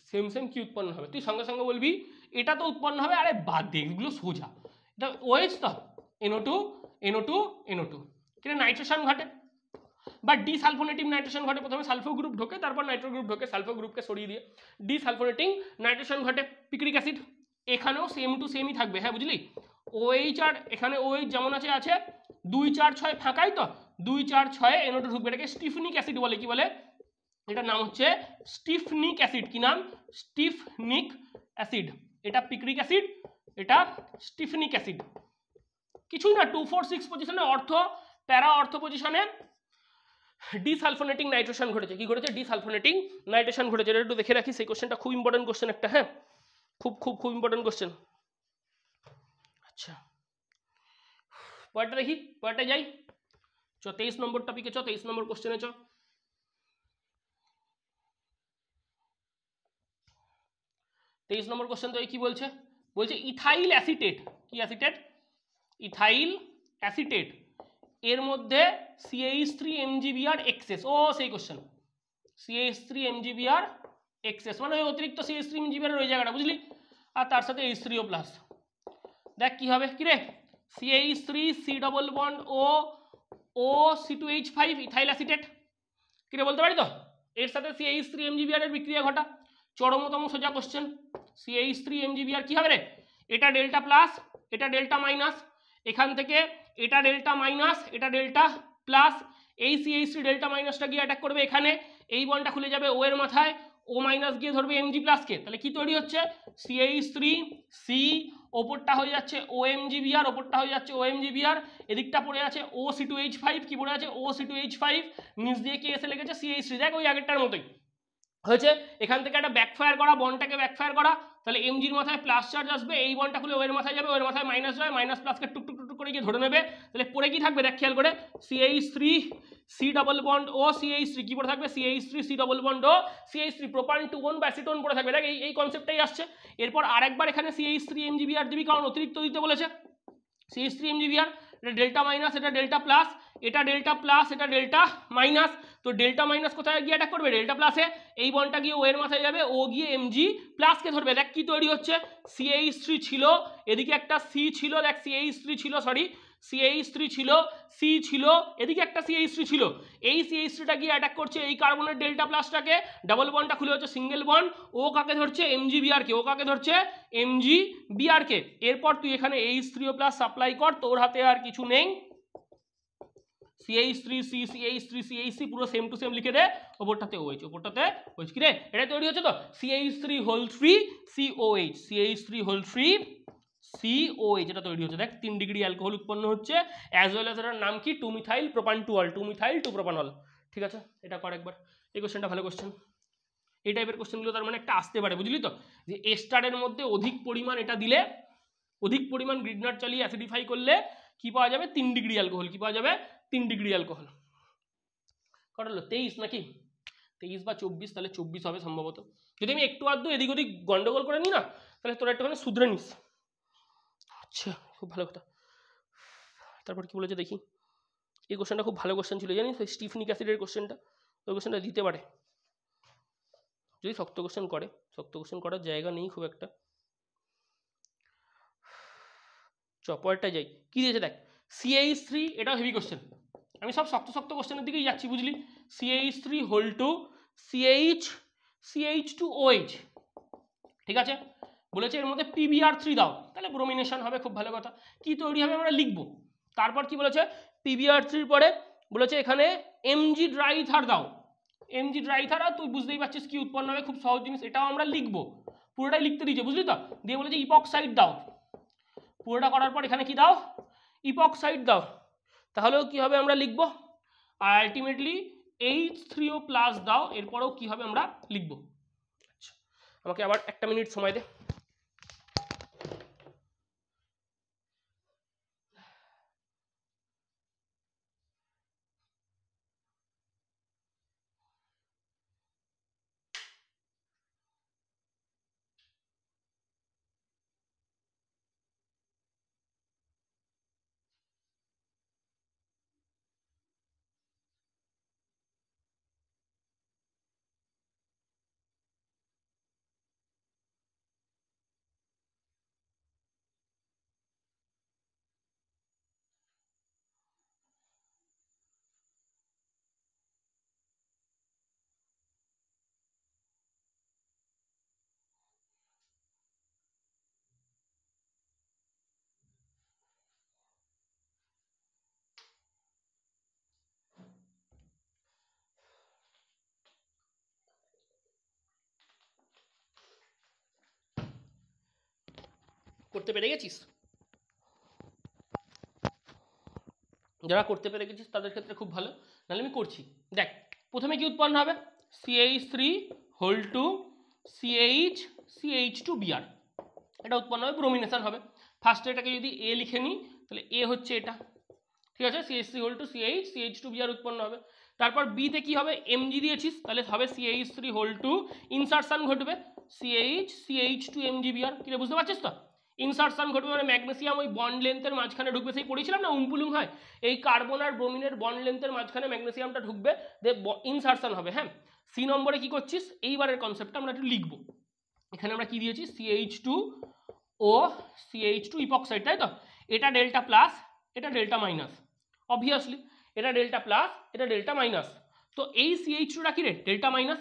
সেম কি উৎপন্ন হবে। তুই সঙ্গে সঙ্গে বলবি এটা তো উৎপন্ন হবে, আরে বাদ দে, এগুলো সোজা। এটা OH তো, NO2 কিন্তু নাইট্রেশন ঘটে বা ডিসালফোনেটিং নাইট্রেশন ঘটে। প্রথমে সালফো গ্রুপ ঢোকে, তারপর নাইট্রো গ্রুপ ঢোকে, সালফো গ্রুপকে সরিয়ে দিয়ে ডিসালফোনেটিং নাইট্রেশন ঘটে, পিক্রিক অ্যাসিড। এখানেও সেম টু সেমই থাকবে। হ্যাঁ, বুঝলি, OH আর এখানে OH যেমন আছে 2, 4, 6 ফাঁকাই তো, 2, 4, 6 NO2 ঢুকবে। এটাকে স্টিফনিক অ্যাসিড বলে। কি বলে, এটার নাম হচ্ছে স্টিফনিক অ্যাসিড। কি নাম, স্টিফনিক অ্যাসিড। এটা পিক্রিক অ্যাসিড, এটা স্টিফনিক অ্যাসিড। কিছুই না, 2, 4, 6 পজিশনে অর্থ, প্যারা অর্থ পজিশনে ডিসালফোনেটিং নাইট্রেশন ঘটেছে। কি ঘটেছে, ডিসালফোনেটিং নাইট্রেশন ঘটেছে। এটা একটু দেখে রাখি, সেই কোশ্চেনটা খুব ইম্পর্টেন্ট কোশ্চেন একটা। হ্যাঁ, খুব ইম্পর্টেন্ট কোশ্চেন। আচ্ছা, পরেরটা দেখি, পরেরটা যাই। চ 23 নম্বর টপিকে, 23 নম্বর কোশ্চেনে 23 নম্বর কোশ্চেন তো কি বলছে, ইথাইল অ্যাসিটেট। কি অ্যাসিটেট, ইথাইল অ্যাসিটেট। এর মধ্যে CH3 MgBr এক্সেস। ও সেই কোশ্চেন, CH3 MgBr এক্সেস মানে অতিরিক্ত CH3 MgBr ওই জায়গাটা, বুঝলি, আর তার সাথে H3O প্লাস। দেখ কি হবে, কি রে, CH3 C double bond O C2H5 ethyl acetate. কি রে বলতে পারি তো, এর সাথে CH3 MgBr এর বিক্রিয়া ঘটা। চরমতম সোজা কোশ্চেন, CH3 MgBr কি হবে রে, এটা ডেল্টা প্লাস, এটা ডেল্টা মাইনাস, এখান থেকে এটা ডেল্টা মাইনাস, এটা ডেল্টা প্লাস, এই CH3 ডেল্টা মাইনাসটা গিয়ে অ্যাটাক করবে এখানে, এই বলটা খুলে যাবে O এর মাথায়, O মাইনাস গিয়ে ধরবে Mg প্লাসকে। তাহলে কি তৈরি হচ্ছে, CH3 C ওপরটা হয়ে যাচ্ছে OMGBr, ওপরটা হয়ে যাচ্ছে OMGBr, এদিকটা পড়ে আছে OC2H5, কি পড়ে আছে OC2H5, নিচ দিয়ে কি এসে লেগেছে CH3, দেখ ওই আগেরটার মতোই হয়েছে। এখান থেকে একটা ব্যাকফায়ার করা, বন্ডটাকে ব্যাকফায়ার করা, তাহলে এমজির মাথায় প্লাস চার্জ আসবে, এই বন্ডটা খুলে ওয়ের মাথায় যাবে, ওয়ের মাথায় মাইনাস যাবে, মাইনাস প্লাসকে টুক টুক টুক করে গিয়ে ধরে নেবে, তাহলে পরে কি থাকবে দেখ খেয়াল করে, CH3 C ডবল বন্ড ও CH3 কি পড়ে থাকবে, CH3 C ডবল বন্ড ও CH3 প্রোপান টু 1 বা অ্যাসিটোন পড়ে থাকবে, দেখ এই কনসেপ্টটাই আসছে। এরপর আরেকবার এখানে CH3 MgBr দিবি, কারণ অতিরিক্ত দিতে বলেছে। CH3 MgBr, এটা ডেল্টা মাইনাস, এটা ডেল্টা প্লাস, এটা ডেল্টা প্লাস, এটা ডেল্টা মাইনাস, তো ডেল্টা মাইনাস কোথায় গিয়ে অ্যাটাক করবে, ডেল্টা প্লাসে, এই বন্ডটা গিয়ে ও এর মাথায় যাবে, ও গিয়ে Mg প্লাসকে ধরবে, দেখ কি তৈরি হচ্ছে, CH3 ছিল, এদিকে একটা C ছিল, দেখ CH3 ছিল, সরি CH3 ছিল, C ছিল, এদিকে একটা CH3 ছিল, এই CH3টা গিয়ে অ্যাটাক করছে এই কার্বনের ডেল্টা প্লাসটাকে, ডাবল বন্ডটা খুলে হচ্ছে সিঙ্গেল বন্ড, ও কাকে ধরছে MgBr কে, ও কাকে ধরছে MgBr কে। এরপর তুই এখানে H3O প্লাস সাপ্লাই কর, তোর হাতে আর কিছু নেই, CH3C CH3CH3 পুরো সেম টু সেম লিখে দে, ওপরটাতে OH, ওপরটাতে OH, কি রে এটা তৈরি হচ্ছে তো, CH3 whole 3 COH, CH3 whole 3 COH, এটা তৈরি হচ্ছে, দেখ 3 ডিগ্রি অ্যালকোহল উৎপন্ন হচ্ছে, অ্যাজ ওয়েল অ্যাজ এটার নাম কি 2 মিথাইল প্রোপানটুঅল, 2 মিথাইল 2 প্রোপানল। ঠিক আছে, এটা কর একবার, এই কোশ্চেনটা ভালো কোশ্চেন, এই টাইপের কোশ্চেনগুলো তার মানে একটা আসতে পারে, বুঝলি তো, যে এস্টারের মধ্যে অধিক পরিমাণ এটা দিলে, অধিক পরিমাণ গ্রিডনাট চালিয়ে অ্যাসিডিফাই করলে কি পাওয়া যাবে, 3 ডিগ্রি অ্যালকোহল, কি পাওয়া যাবে 3 ডিগ্রি অ্যালকোহল। কত হলো 23 নাকি 23 বা 24, তাহলে 24 হবে সম্ভবত, যদি আমি একটু আধটু এদিক ওদিক গন্ডগোল করে নিই না, তাহলে তোরা একটুখানি শুধরে নিস। আচ্ছা, খুব ভালো কথা। তারপর কি বলেছে দেখি, এই কোশ্চেনটা খুব ভালো কোশ্চেন ছিল জানিস, স্টিফনিক অ্যাসিডের কোশ্চেনটা, ওই কোশ্চেনটা দিতে পারে যদি শক্ত কোশ্চেন করে, শক্ত কোশ্চেন করার জায়গা নেই খুব একটা। পরেরটা যাই, কি দিয়েছে দেখ, CH3, এটাও হেভি কোশ্চেন, আমি সব শক্ত শক্ত কোশ্চেনের দিকেই যাচ্ছি বুঝলি, CH3 হোল টু CH2OH, ঠিক আছে, বলেছে এর মধ্যে PBr3 দাও, তাহলে ব্রোমিনেশন হবে, খুব ভালো কথা, কি তৈরি হবে আমরা লিখবো। তারপর কি বলেছে, PBr3 পরে বলেছে এখানে Mg ড্রাইথার দাও, Mg ড্রাইথার, আর তুই বুঝতেই পারছিস কি উৎপন্ন হবে, খুব সহজ জিনিস, এটাও আমরা লিখবো, পুরোটাই লিখতে দিয়েছে বুঝলি তো, দিয়ে বলেছে ইপক্সাইড দাও, পুরোটা করার পর এখানে কি দাও, ইপক্সাইড দাও, তাহলেও কি হবে আমরা লিখব, আর আলটিমেটলি H3O প্লাস দাও, এরপরেও কি হবে আমরা লিখব। আচ্ছা, আমাকে আবার 1 মিনিট সময় দে। করতে পেরে গেছিস, যারা করতে পেরে গেছিস তাদের ক্ষেত্রে খুব ভালো, নাহলে আমি করছি। দেখ প্রথমে কি উৎপন্ন হবে, CH3 হোল টু CH2Br, এটা উৎপন্ন হবে, ব্রোমিনেশন হবে। ফার্স্টে এটাকে যদি A লিখে নিই, তাহলে A হচ্ছে এটা, ঠিক আছে, CH3 হোল টু CH2Br উৎপন্ন হবে। তারপর বিতে কি হবে, Mg দিয়েছিস, তাহলে হবে CH3 হোল টু, ইনসারশন ঘটবে CH2MgBr, কি রে বুঝতে পারছিস তো, ইনসারশন ঘটবে মানে ম্যাগনেসিয়াম ওই বন্ড লেন্থের মাঝখানে ঢুকবে, সেই পড়েছিলাম না উম্পুলুম হয়, এই কার্বন আর ব্রোমিনের বন্ড লেন্থের মাঝখানে ম্যাগনেসিয়ামটা ঢুকবে, ইনসারশন হবে। হ্যাঁ, সি নম্বরে কি করছিস, এইবারের কনসেপ্টটা আমরা একটু লিখবো, এখানে আমরা কি দিয়েছি CH2O CH2 ইপক্সাইড, তাই তো, এটা ডেল্টা প্লাস, এটা ডেল্টা মাইনাস, অবভিয়াসলি এটা ডেল্টা প্লাস, এটা ডেল্টা মাইনাস, তো এই CH2টা কি রে ডেল্টা মাইনাস,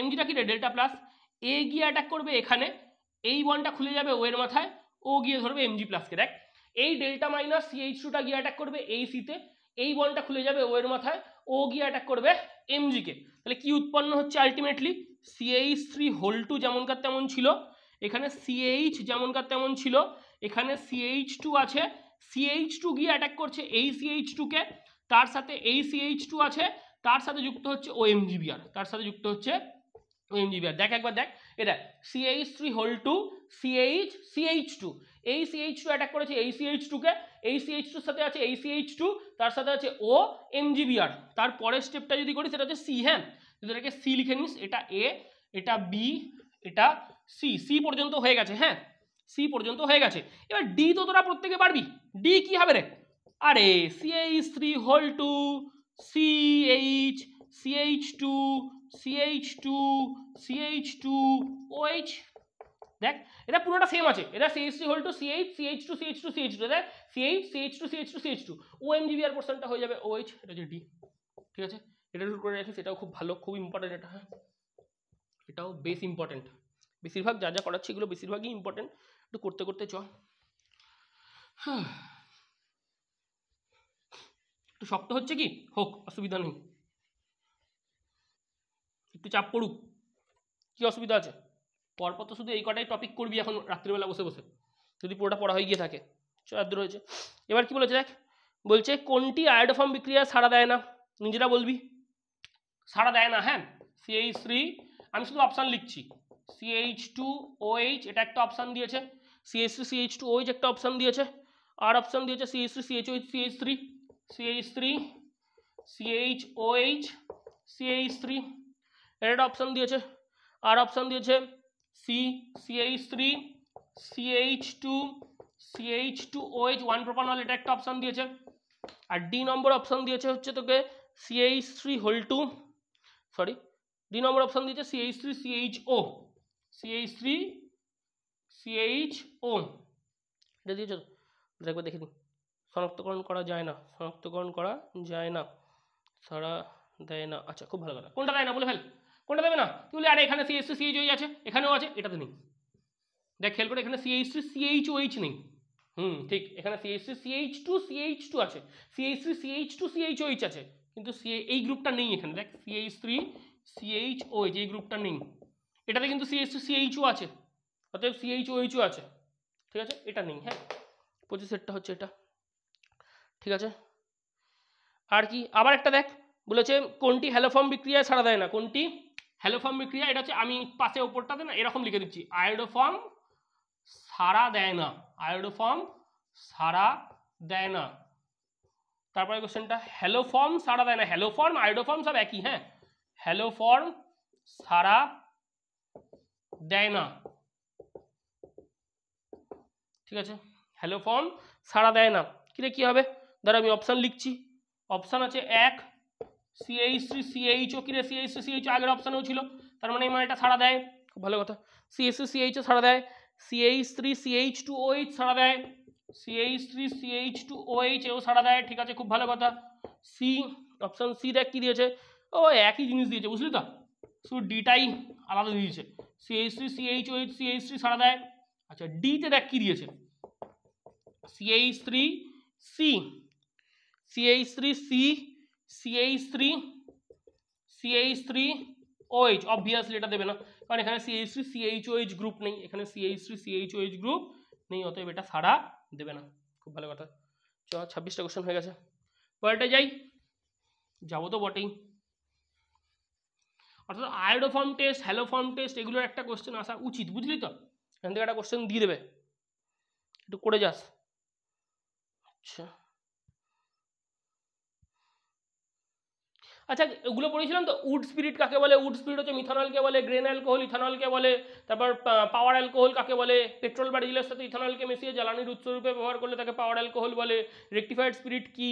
Mgটা কি রে ডেল্টা প্লাস, এ গিয়ে অ্যাটাক করবে এখানে, এই বন্ডটা খুলে যাবে ও এর মাথায়, ও গিয়ে ধরবে Mg প্লাসকে, দেখ এই ডেল্টা মাইনাস CH2টা গিয়ে অ্যাটাক করবে এই সিতে, এই বন্ডটা খুলে যাবে ও এর মাথায়, ও গিয়ে অ্যাটাক করবে Mg কে, তাহলে কি উৎপন্ন হচ্ছে আলটিমেটলি CH3 হোল টু যেমনকার তেমন ছিল, এখানে CH যেমনকার তেমন ছিল, এখানে CH2 আছে, CH2 গিয়ে অ্যাটাক করছে এই CH2কে, তার সাথে এই CH2 আছে, তার সাথে যুক্ত হচ্ছে OMGBr, তার সাথে যুক্ত হচ্ছে OMGBr। দেখ একবার দেখ, এটা CH3 2 CH2, এই CH2 অ্যাটাক করেছে এই CH2কে, এই CH2 সাথে আছে এই CH2, তার সাথে আছে OMGBr। তার পরের স্টেপটা যদি করি সেটা হচ্ছে C। হ্যাঁ, যদি এটাকে C লিখে নিস, এটা A, এটা B, এটা C, C পর্যন্ত হয়ে গেছে। হ্যাঁ, C পর্যন্ত হয়ে গেছে। এবার D তো তোরা প্রত্যেকে পারবি, D কি হবে রে? আরে CH3 2 CH CH2 CH2 CH2 OH। দেখ এটা পুরোটা সেম আছে, এটা CH3 2 CH CH2 CH2 CH2, দেখ CH CH2 CH2 CH2, OMGBr পোর্শনটা হয়ে যাবে OH, এটা হচ্ছে D। ঠিক আছে, এটা রুট করে রাখিস, এটাও খুব ভালো, খুব ইম্পর্টেন্ট এটা। হ্যাঁ, এটাও বেশ ইম্পর্টেন্ট, বেশিরভাগ যা যা করাচ্ছি এগুলো বেশিরভাগই ইম্পর্টেন্ট, একটু করতে করতে চ। হ্যাঁ, একটু শক্ত হচ্ছে কি হোক, অসুবিধা নেই, একটু চাপ পড়ুক, কি অসুবিধা আছে? পরপর তো শুধু এই কটাই টপিক করবি এখন রাত্রিবেলা বসে বসে, যদি পুরোটা পড়া হয়ে গিয়ে থাকে। এত রয়েছে। এবার কি বলেছে দেখ, বলছে কোনটি আয়োডোফর্ম বিক্রিয়া সাড়া দেয় না, নিজেরা বলবি। সাড়া দেয় না, হ্যাঁ, CH3, আমি শুধু অপশান লিখছি, CH2OH এটা একটা অপশান দিয়েছে, CH3 CH2OH একটা অপশান দিয়েছে, আর অপশান দিয়েছে CH3 CHOH CH3 CH3 CHOH CH3 এর একটা অপশান দিয়েছে, আর অপশান দিয়েছে CH3 CH2 CH2OH 1 প্রোপানল, এটা একটা অপশান দিয়েছে। আর ডি নম্বর অপশান দিয়েছে হচ্ছে তোকে CH3 সরি, ডি নম্বর অপশান দিয়েছে CH3CHO CH3CHO, এটা দিয়েছ একবার দেখে নিই। শনাক্তকরণ করা যায় না, শনাক্তকরণ করা যায় না, সারা দেয় না। আচ্ছা, খুব ভালো কথা, কোনটা দেয় না বলে ফেল, কোনটা দেবে না? তুই বলি আরে এখানে CH3CHOH আছে, এখানেও আছে, এটাতে নেই। দেখ খেয়াল করে, এখানে CH3CHOH নেই। ঠিক, এখানে CH3CH2 আছে, CH3CH2CHOH আছে, কিন্তু এই গ্রুপটা নেই এখানে। দেখ CH3CHOH এই গ্রুপটা নেই, এটাতে কিন্তু CH3CHO আছে, অতএব CHOH আছে। ঠিক আছে, এটা নেই। হ্যাঁ, 25 হচ্ছে এটা। ঠিক আছে, আর কি আবার একটা দেখ, বলেছে কোনটি হ্যালোফর্ম বিক্রিয়ায় সাড়া দেয় না, কোনটি হ্যালোফর্ম বিক্রিয়া, এটা হচ্ছে আমি পাশে ওপরটাতে না এরকম লিখে দিচ্ছি, আয়োডোফর্ম সাড়া দেয় না, আয়োডোফর্ম সাড়া দেয় না। তারপরে কোশ্চেনটা হ্যালোফর্ম সাড়া দেয় না, হ্যালোফর্ম আয়োডোফর্ম সব একই। হ্যাঁ, হ্যালোফর্ম সাড়া দেয় না। ঠিক আছে, হ্যালোফর্ম সাড়া দেয় না, কিরে কি হবে? ধর আমি অপশান লিখছি, অপশান আছে 1 CH3CHO, কিরে CH3CHO আগের অপশানেও ছিল, তার মানে এই মানেটা সাড়া দেয়, খুব ভালো কথা। CH3CHO সাড়া দেয়, CH3CH2OH সাড়া দেয়, CH3CH2OH এও সাড়া দেয়। ঠিক আছে, খুব ভালো কথা। সি, অপশান সি দেখ কি দিয়েছে, ও একই জিনিস দিয়েছে, বুঝলি তো, শুধু ডিটাই আলাদা দিয়েছে। CH3CHOH CH3 সাড়া দেয়। আচ্ছা, ডিতে দেখ কি দিয়েছে, CH3C CH3C CH3OH, অবভিয়াসলি এটা দেবে না, কারণ এখানে CH3CHOH গ্রুপ নেই, এখানে CH3CHOH গ্রুপ নেই, অতএব এটা সাড়া দেবে না। খুব ভালো কথা। চ, 26টা কোশ্চেন হয়ে গেছে, পরেরটা যাই, যাবো তো বটেই। অর্থাৎ আয়োডোফর্ম টেস্ট, হ্যালোফর্ম টেস্ট এগুলোর একটা কোশ্চেন আসা উচিত, বুঝলি তো, এখান থেকে একটা কোশ্চেন দিয়ে দেবে, একটু করে যাস। আচ্ছা আচ্ছা, ওগুলো পড়েছিলাম তো, উড স্পিরিট কাকে বলে, উড স্পিরিট হচ্ছে মিথানলকে বলে, গ্রেন অ্যালকোহল ইথানলকে বলে, তারপর পাওয়ার অ্যালকোহল কাকে বলে, পেট্রোল বা ডিজেলের সাথে ইথানলকে মিশিয়ে জ্বালানির উৎসরূপে ব্যবহার করলে তাকে পাওয়ার অ্যালকোহল বলে, রেকটিফাইড স্পিরিট কি,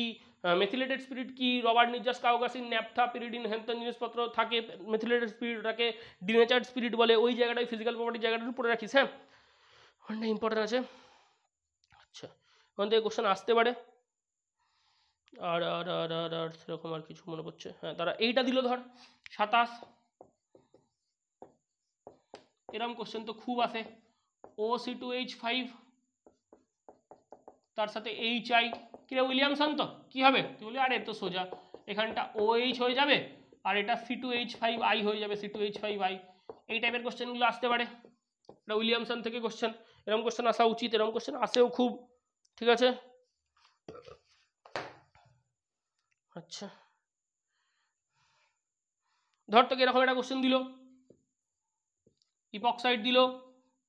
মেথিলেটেড স্পিরিট কি, রবার্ট নির্যাস কাউগাসিন ন্যাপথা পিরিডিন হেনতেন জিনিসপত্র থাকে, মেথিলেটেড স্পিরিটটাকে ডিনেচার্ড স্পিরিট বলে, ওই জায়গাটায় ফিজিক্যাল প্রপার্টি জায়গাটা পড়ে রাখিস। হ্যাঁ, ওখানটা ইম্পর্টেন্ট আছে। আচ্ছা, ওখান থেকে কোশ্চেন আসতে পারে। আর আর আর আর আর সেরকম আর কিছু মনে পড়ছে, হ্যাঁ তারা এইটা দিল ধর 27, এরকম কোশ্চেন তো খুব আসে। OC2H5 তার সাথে HI, কিরে উইলিয়ামসন তো কি হবে, তুই বলি আরে তো সোজা, এখানটা OH হয়ে যাবে আর এটা C2H5I হয়ে যাবে, C2H5I, এই টাইপের কোশ্চেনগুলো আসতে পারে। এটা উইলিয়ামসন থেকে কোশ্চেন, এরকম কোশ্চেন আসা উচিত, এরকম কোশ্চেন আসেও খুব, ঠিক আছে। আচ্ছা ধর তোকে এরকম একটা কোশ্চেন দিল, ইপক্সাইড দিল,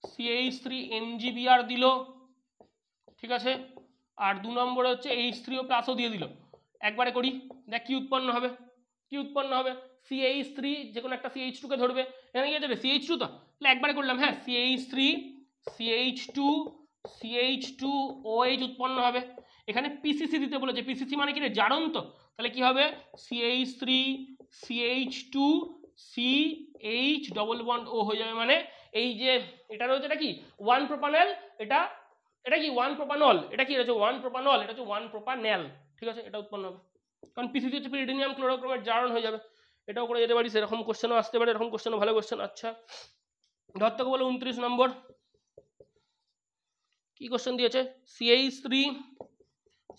CH3MgBr দিল, ঠিক আছে, আর 2 নম্বরে হচ্ছে H3O+ দিয়ে দিল। একবারে করি, দেখ কি উৎপন্ন হবে, কি উৎপন্ন হবে, CH3 যে কোনো একটা CH2 কে ধরবে, এখানে কি যাবে CH2, তো তাহলে একবারে করলাম, হ্যাঁ CH3 CH2 CH2OH উৎপন্ন হবে। এখানে PCC দিতে বলেছে, PCC মানে কি রে, জারণ, তো তাহলে কি হবে CH3 CH2 CH double bond O হয়ে যাবে, মানে এই যে এটা রয়েছে এটা কি 1 প্রোপানল, এটা এটা কি 1 প্রোপানল, এটা কি হচ্ছে 1 প্রোপানল, এটা হচ্ছে 1 প্রোপানেল, ঠিক আছে, এটা উৎপন্ন হবে, কারণ পিসিসি হচ্ছে পিরিডিনিয়াম ক্লোরোক্রোমের জারণ হয়ে যাবে। এটাও করে যেতে পারিস, এরকম কোশ্চেনও আসতে পারে, এরকম কোশ্চেনও ভালো কোশ্চেন। আচ্ছা ধর তোকে বলো 29 নম্বর কি কোশ্চেন দিয়েছে, CH3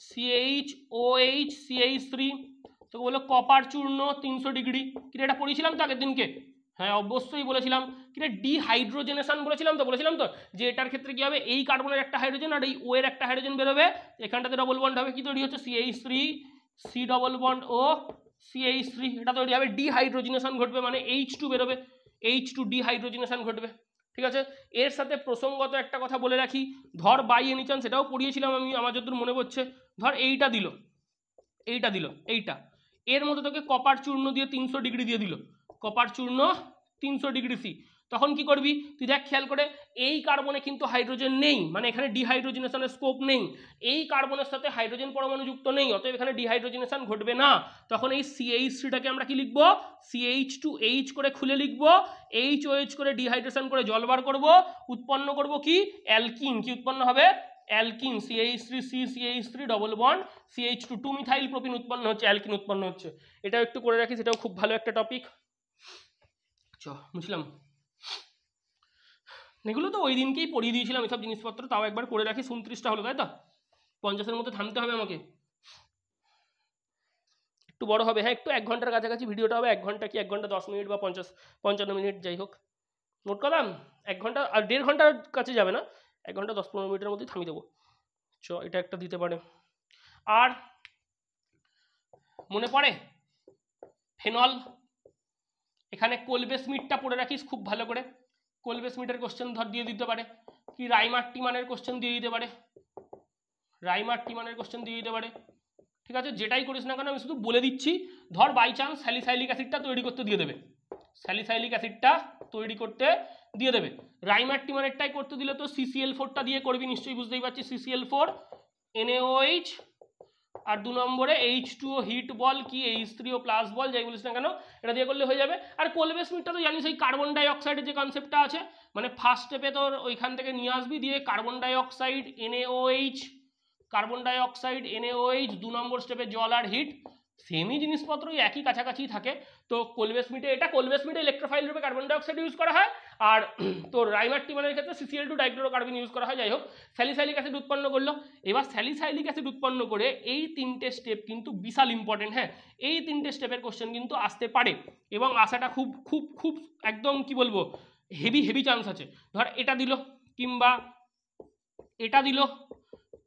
CHOH CH3, তোকে বলো কপার চূর্ণ 300 ডিগ্রি, কিরে এটা পড়েছিলাম তো আগের দিনকে, হ্যাঁ অবশ্যই বলেছিলাম, কিরে ডিহাইড্রোজেনেশন বলেছিলাম তো যে এটার ক্ষেত্রে কি হবে, এই কার্বনের একটা হাইড্রোজেন আর এই ও এর একটা হাইড্রোজেন বেরোবে, এখানটাতে ডবল বন্ড হবে, কি তৈরি হচ্ছে CH3 C ডবল বন্ড ও CH3, এটা তৈরি হবে, ডিহাইড্রোজেনেশন ঘটবে, মানে H2 বেরোবে, H2 ডিহাইড্রোজেনেশন ঘটবে, ঠিক আছে। এর সাথে প্রসঙ্গত একটা কথা বলে রাখি, ধর বাই এনি চান্স, সেটাও পড়িয়েছিলাম আমি আমার যতদূর মনে পড়ছে, ধর এইটা দিল, এইটা এর মধ্যে তোকে কপার চূর্ণ দিয়ে 300 ডিগ্রি দিয়ে দিল, কপার চূর্ণ 300 ডিগ্রি সি, তখন কি করবি তুই দেখ খেয়াল করে, এই কার্বনে কিন্তু হাইড্রোজেন নেই, মানে এখানে ডিহাইড্রোজেনেশনের স্কোপ নেই, এই কার্বনের সাথে হাইড্রোজেন পরমাণু যুক্ত নেই, অতএব এখানে ডিহাইড্রোজেনেশন ঘটবে না, তখন এই CH3টাকে আমরা কি লিখবো, CH2H করে খুলে লিখবো, HOH করে ডিহাইড্রেশন করে জল বার করবো, উৎপন্ন করব কি অ্যালকিন, কি উৎপন্ন হবে alkyne, CH3C CH3 double bond CH2 2 methyl propene উৎপন্ন হচ্ছে, অ্যালকিন উৎপন্ন হচ্ছে, এটাও একটু করে রাখিস, এটাও খুব ভালো একটা টপিক। বুঝলাম, এগুলো তো ওই দিনকেই পড়িয়ে দিয়েছিলাম এসব জিনিসপত্র, তাও একবার করে রাখি। 29টা হলো তাই তো, 50-এর মধ্যে থামতে হবে আমাকে, একটু বড় হবে, হ্যাঁ একটু 1 ঘন্টার কাছাকাছি ভিডিওটা হবে, 1 ঘন্টা কি 1 ঘন্টা 10 মিনিট বা 55 মিনিট, যাই হোক নোট করলাম, 1 ঘন্টা আর 1.5 ঘন্টার কাছে যাবে না, 1 ঘন্টা 10-15 মিনিটের মধ্যে থামিয়ে দেবো। এটা একটা দিতে পারে। আর মনে পড়ে ফেনল, এখানে কোলবে-স্মিথটা পড়ে রাখিস খুব ভালো করে, কোলবে-স্মিথের কোশ্চেন ধর দিয়ে দিতে পারে, কি রাইমার-টিমানের কোশ্চেন দিয়ে দিতে পারে, রাইমার-টিমানের কোশ্চেন দিয়ে দিতে পারে, ঠিক আছে, যেটাই করিস না কেন আমি শুধু বলে দিচ্ছি, ধর বাই চান্স স্যালিসাইলিক অ্যাসিডটা তৈরি করতে দিয়ে দেবে, স্যালিসাইলিক অ্যাসিডটা তৈরি করতে দিয়ে দেবে, রাইমার-টিমানেরটাই করতে দিলে তো CCl4টা দিয়ে করবি নিশ্চয়ই, বুঝতেই পারছিস, CCl4 NaOH আর 2 নম্বরে H2O হিট বল কি H3O+ বল, যাই বলিস না কেন এটা দিয়ে করলে হয়ে যাবে। আর কোলবে-স্মিথটা তো জানিস, এই কার্বন ডাই অক্সাইডের যে কনসেপ্টটা আছে, মানে ফার্স্ট স্টেপে তোর ওইখান থেকে নিয়ে আসবি, দিয়ে carbon die oxide NaOH, carbon die oxide NaOH, 2 নম্বর স্টেপে জল আর হিট, সেমই জিনিসপত্রই একই কাছাকাছি থাকে। তো কোলবে-স্মিথে এটা কোলবে-স্মিথে ইলেকট্রোফাইল রূপে কার্বন ডাই অক্সাইড ইউজ করা হয়, আর তোর রাইমার-টিমানের ক্ষেত্রে CCl2 ডাইক্লোরোকার্বন ইউজ করা হয়। যাই হোক, স্যালিসাইলিক অ্যাসিড উৎপন্ন করলো, এবার স্যালিসাইলিক অ্যাসিড উৎপন্ন করে এই 3টে স্টেপ কিন্তু বিশাল ইম্পর্টেন্ট, হ্যাঁ এই 3টে স্টেপের কোশ্চেন কিন্তু আসতে পারে, এবং আসাটা খুব খুব খুব একদম কি বলবো হেভি চান্স আছে। ধর এটা দিল, কিংবা এটা দিল,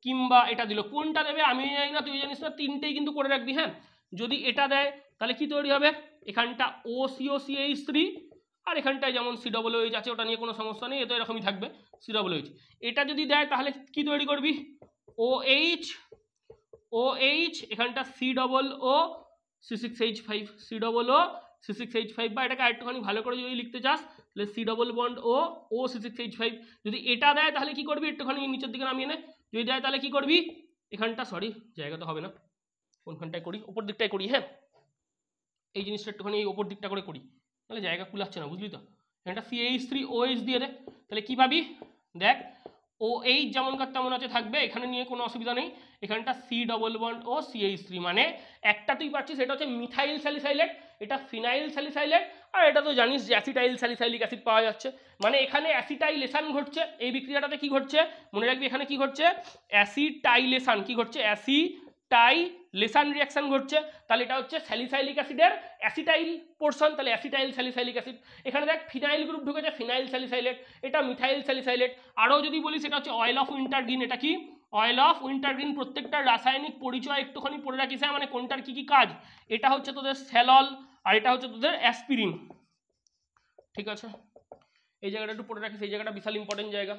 কিংবা এটা দিল, কোনটা দেবে আমি জানি না, তুই জানিস না, 3টেই কিন্তু করে রাখবি। হ্যাঁ যদি এটা দেয় তাহলে কি তৈরি হবে, এখানটা OCOCH3, আর এখানটায় যেমন COOH আছে, ওটা নিয়ে কোনো সমস্যা নেই, এটা এরকমই থাকবে COOH। এটা যদি দেয় তাহলে কি তৈরি করবি, OH, এখানটা COO C6H5, COO C6H5, বা এটাকে আরেকটুখানি ভালো করে যদি লিখতে চাস তাহলে C double bond O C6H5। যদি এটা দেয় তাহলে কি করবি, একটুখানি নিচের দিকে নামিয়ে নে, যদি দেয় তাহলে কি করবি, এখানটা সরি জায়গা তো হবে না, কোনখানটায় করি, ওপর দিকটায় করি, হ্যাঁ এই জিনিসটা একটুখানি এই ওপর দিকটা করে করি, তাহলে জায়গা কুলাচ্ছে না, বুঝলি তো, এখানটা CH3OH দিয়ে দে, তাহলে কি পাবি দেখ, OH যেমন কার তেমন আছে থাকবে, এখানে নিয়ে কোনো অসুবিধা নেই, এখানটা C ডবল বন্ড ও CH3, মানে একটা তুই পাচ্ছিস, এটা হচ্ছে মিথাইল স্যালিসাইলেট, এটা ফিনাইল স্যালিসাইলেট, আর এটা তো জানিস যে অ্যাসিটাইল স্যালিসাইলিক অ্যাসিড পাওয়া যাচ্ছে, মানে এখানে অ্যাসিটাইলেশন ঘটছে, এই বিক্রিয়াটাতে কি ঘটছে মনে রাখবি, এখানে কি ঘটছে অ্যাসিটাইলেশন, কি ঘটছে টাইলেশন রিয়াকশন ঘটছে, তাহলে এটা হচ্ছে স্যালিসাইলিক অ্যাসিডের অ্যাসিটাইল পোর্শন, তাহলে অ্যাসিটাইল স্যালিসাইলিক অ্যাসিড। এখানে দেখ ফিনাইল গ্রুপ ঢুকেছে, ফিনাইল স্যালিসাইলেট, এটা মিথাইল স্যালিসাইলেট। আরও যদি বলি সেটা হচ্ছে অয়েল অফ উইন্টারগ্রিন। এটা কি অয়েল অফ উইন্টারগ্রিন। প্রত্যেকটা রাসায়নিক পরিচয় একটুখানি পড়ে রাখিস, মানে কোনটার কি কি কাজ। এটা হচ্ছে তোদের স্যালল আর এটা হচ্ছে তোদের অ্যাসপিরিন, ঠিক আছে। এই জায়গাটা একটু পড়ে রাখিস, এই জায়গাটা বিশাল ইম্পর্টেন্ট জায়গা।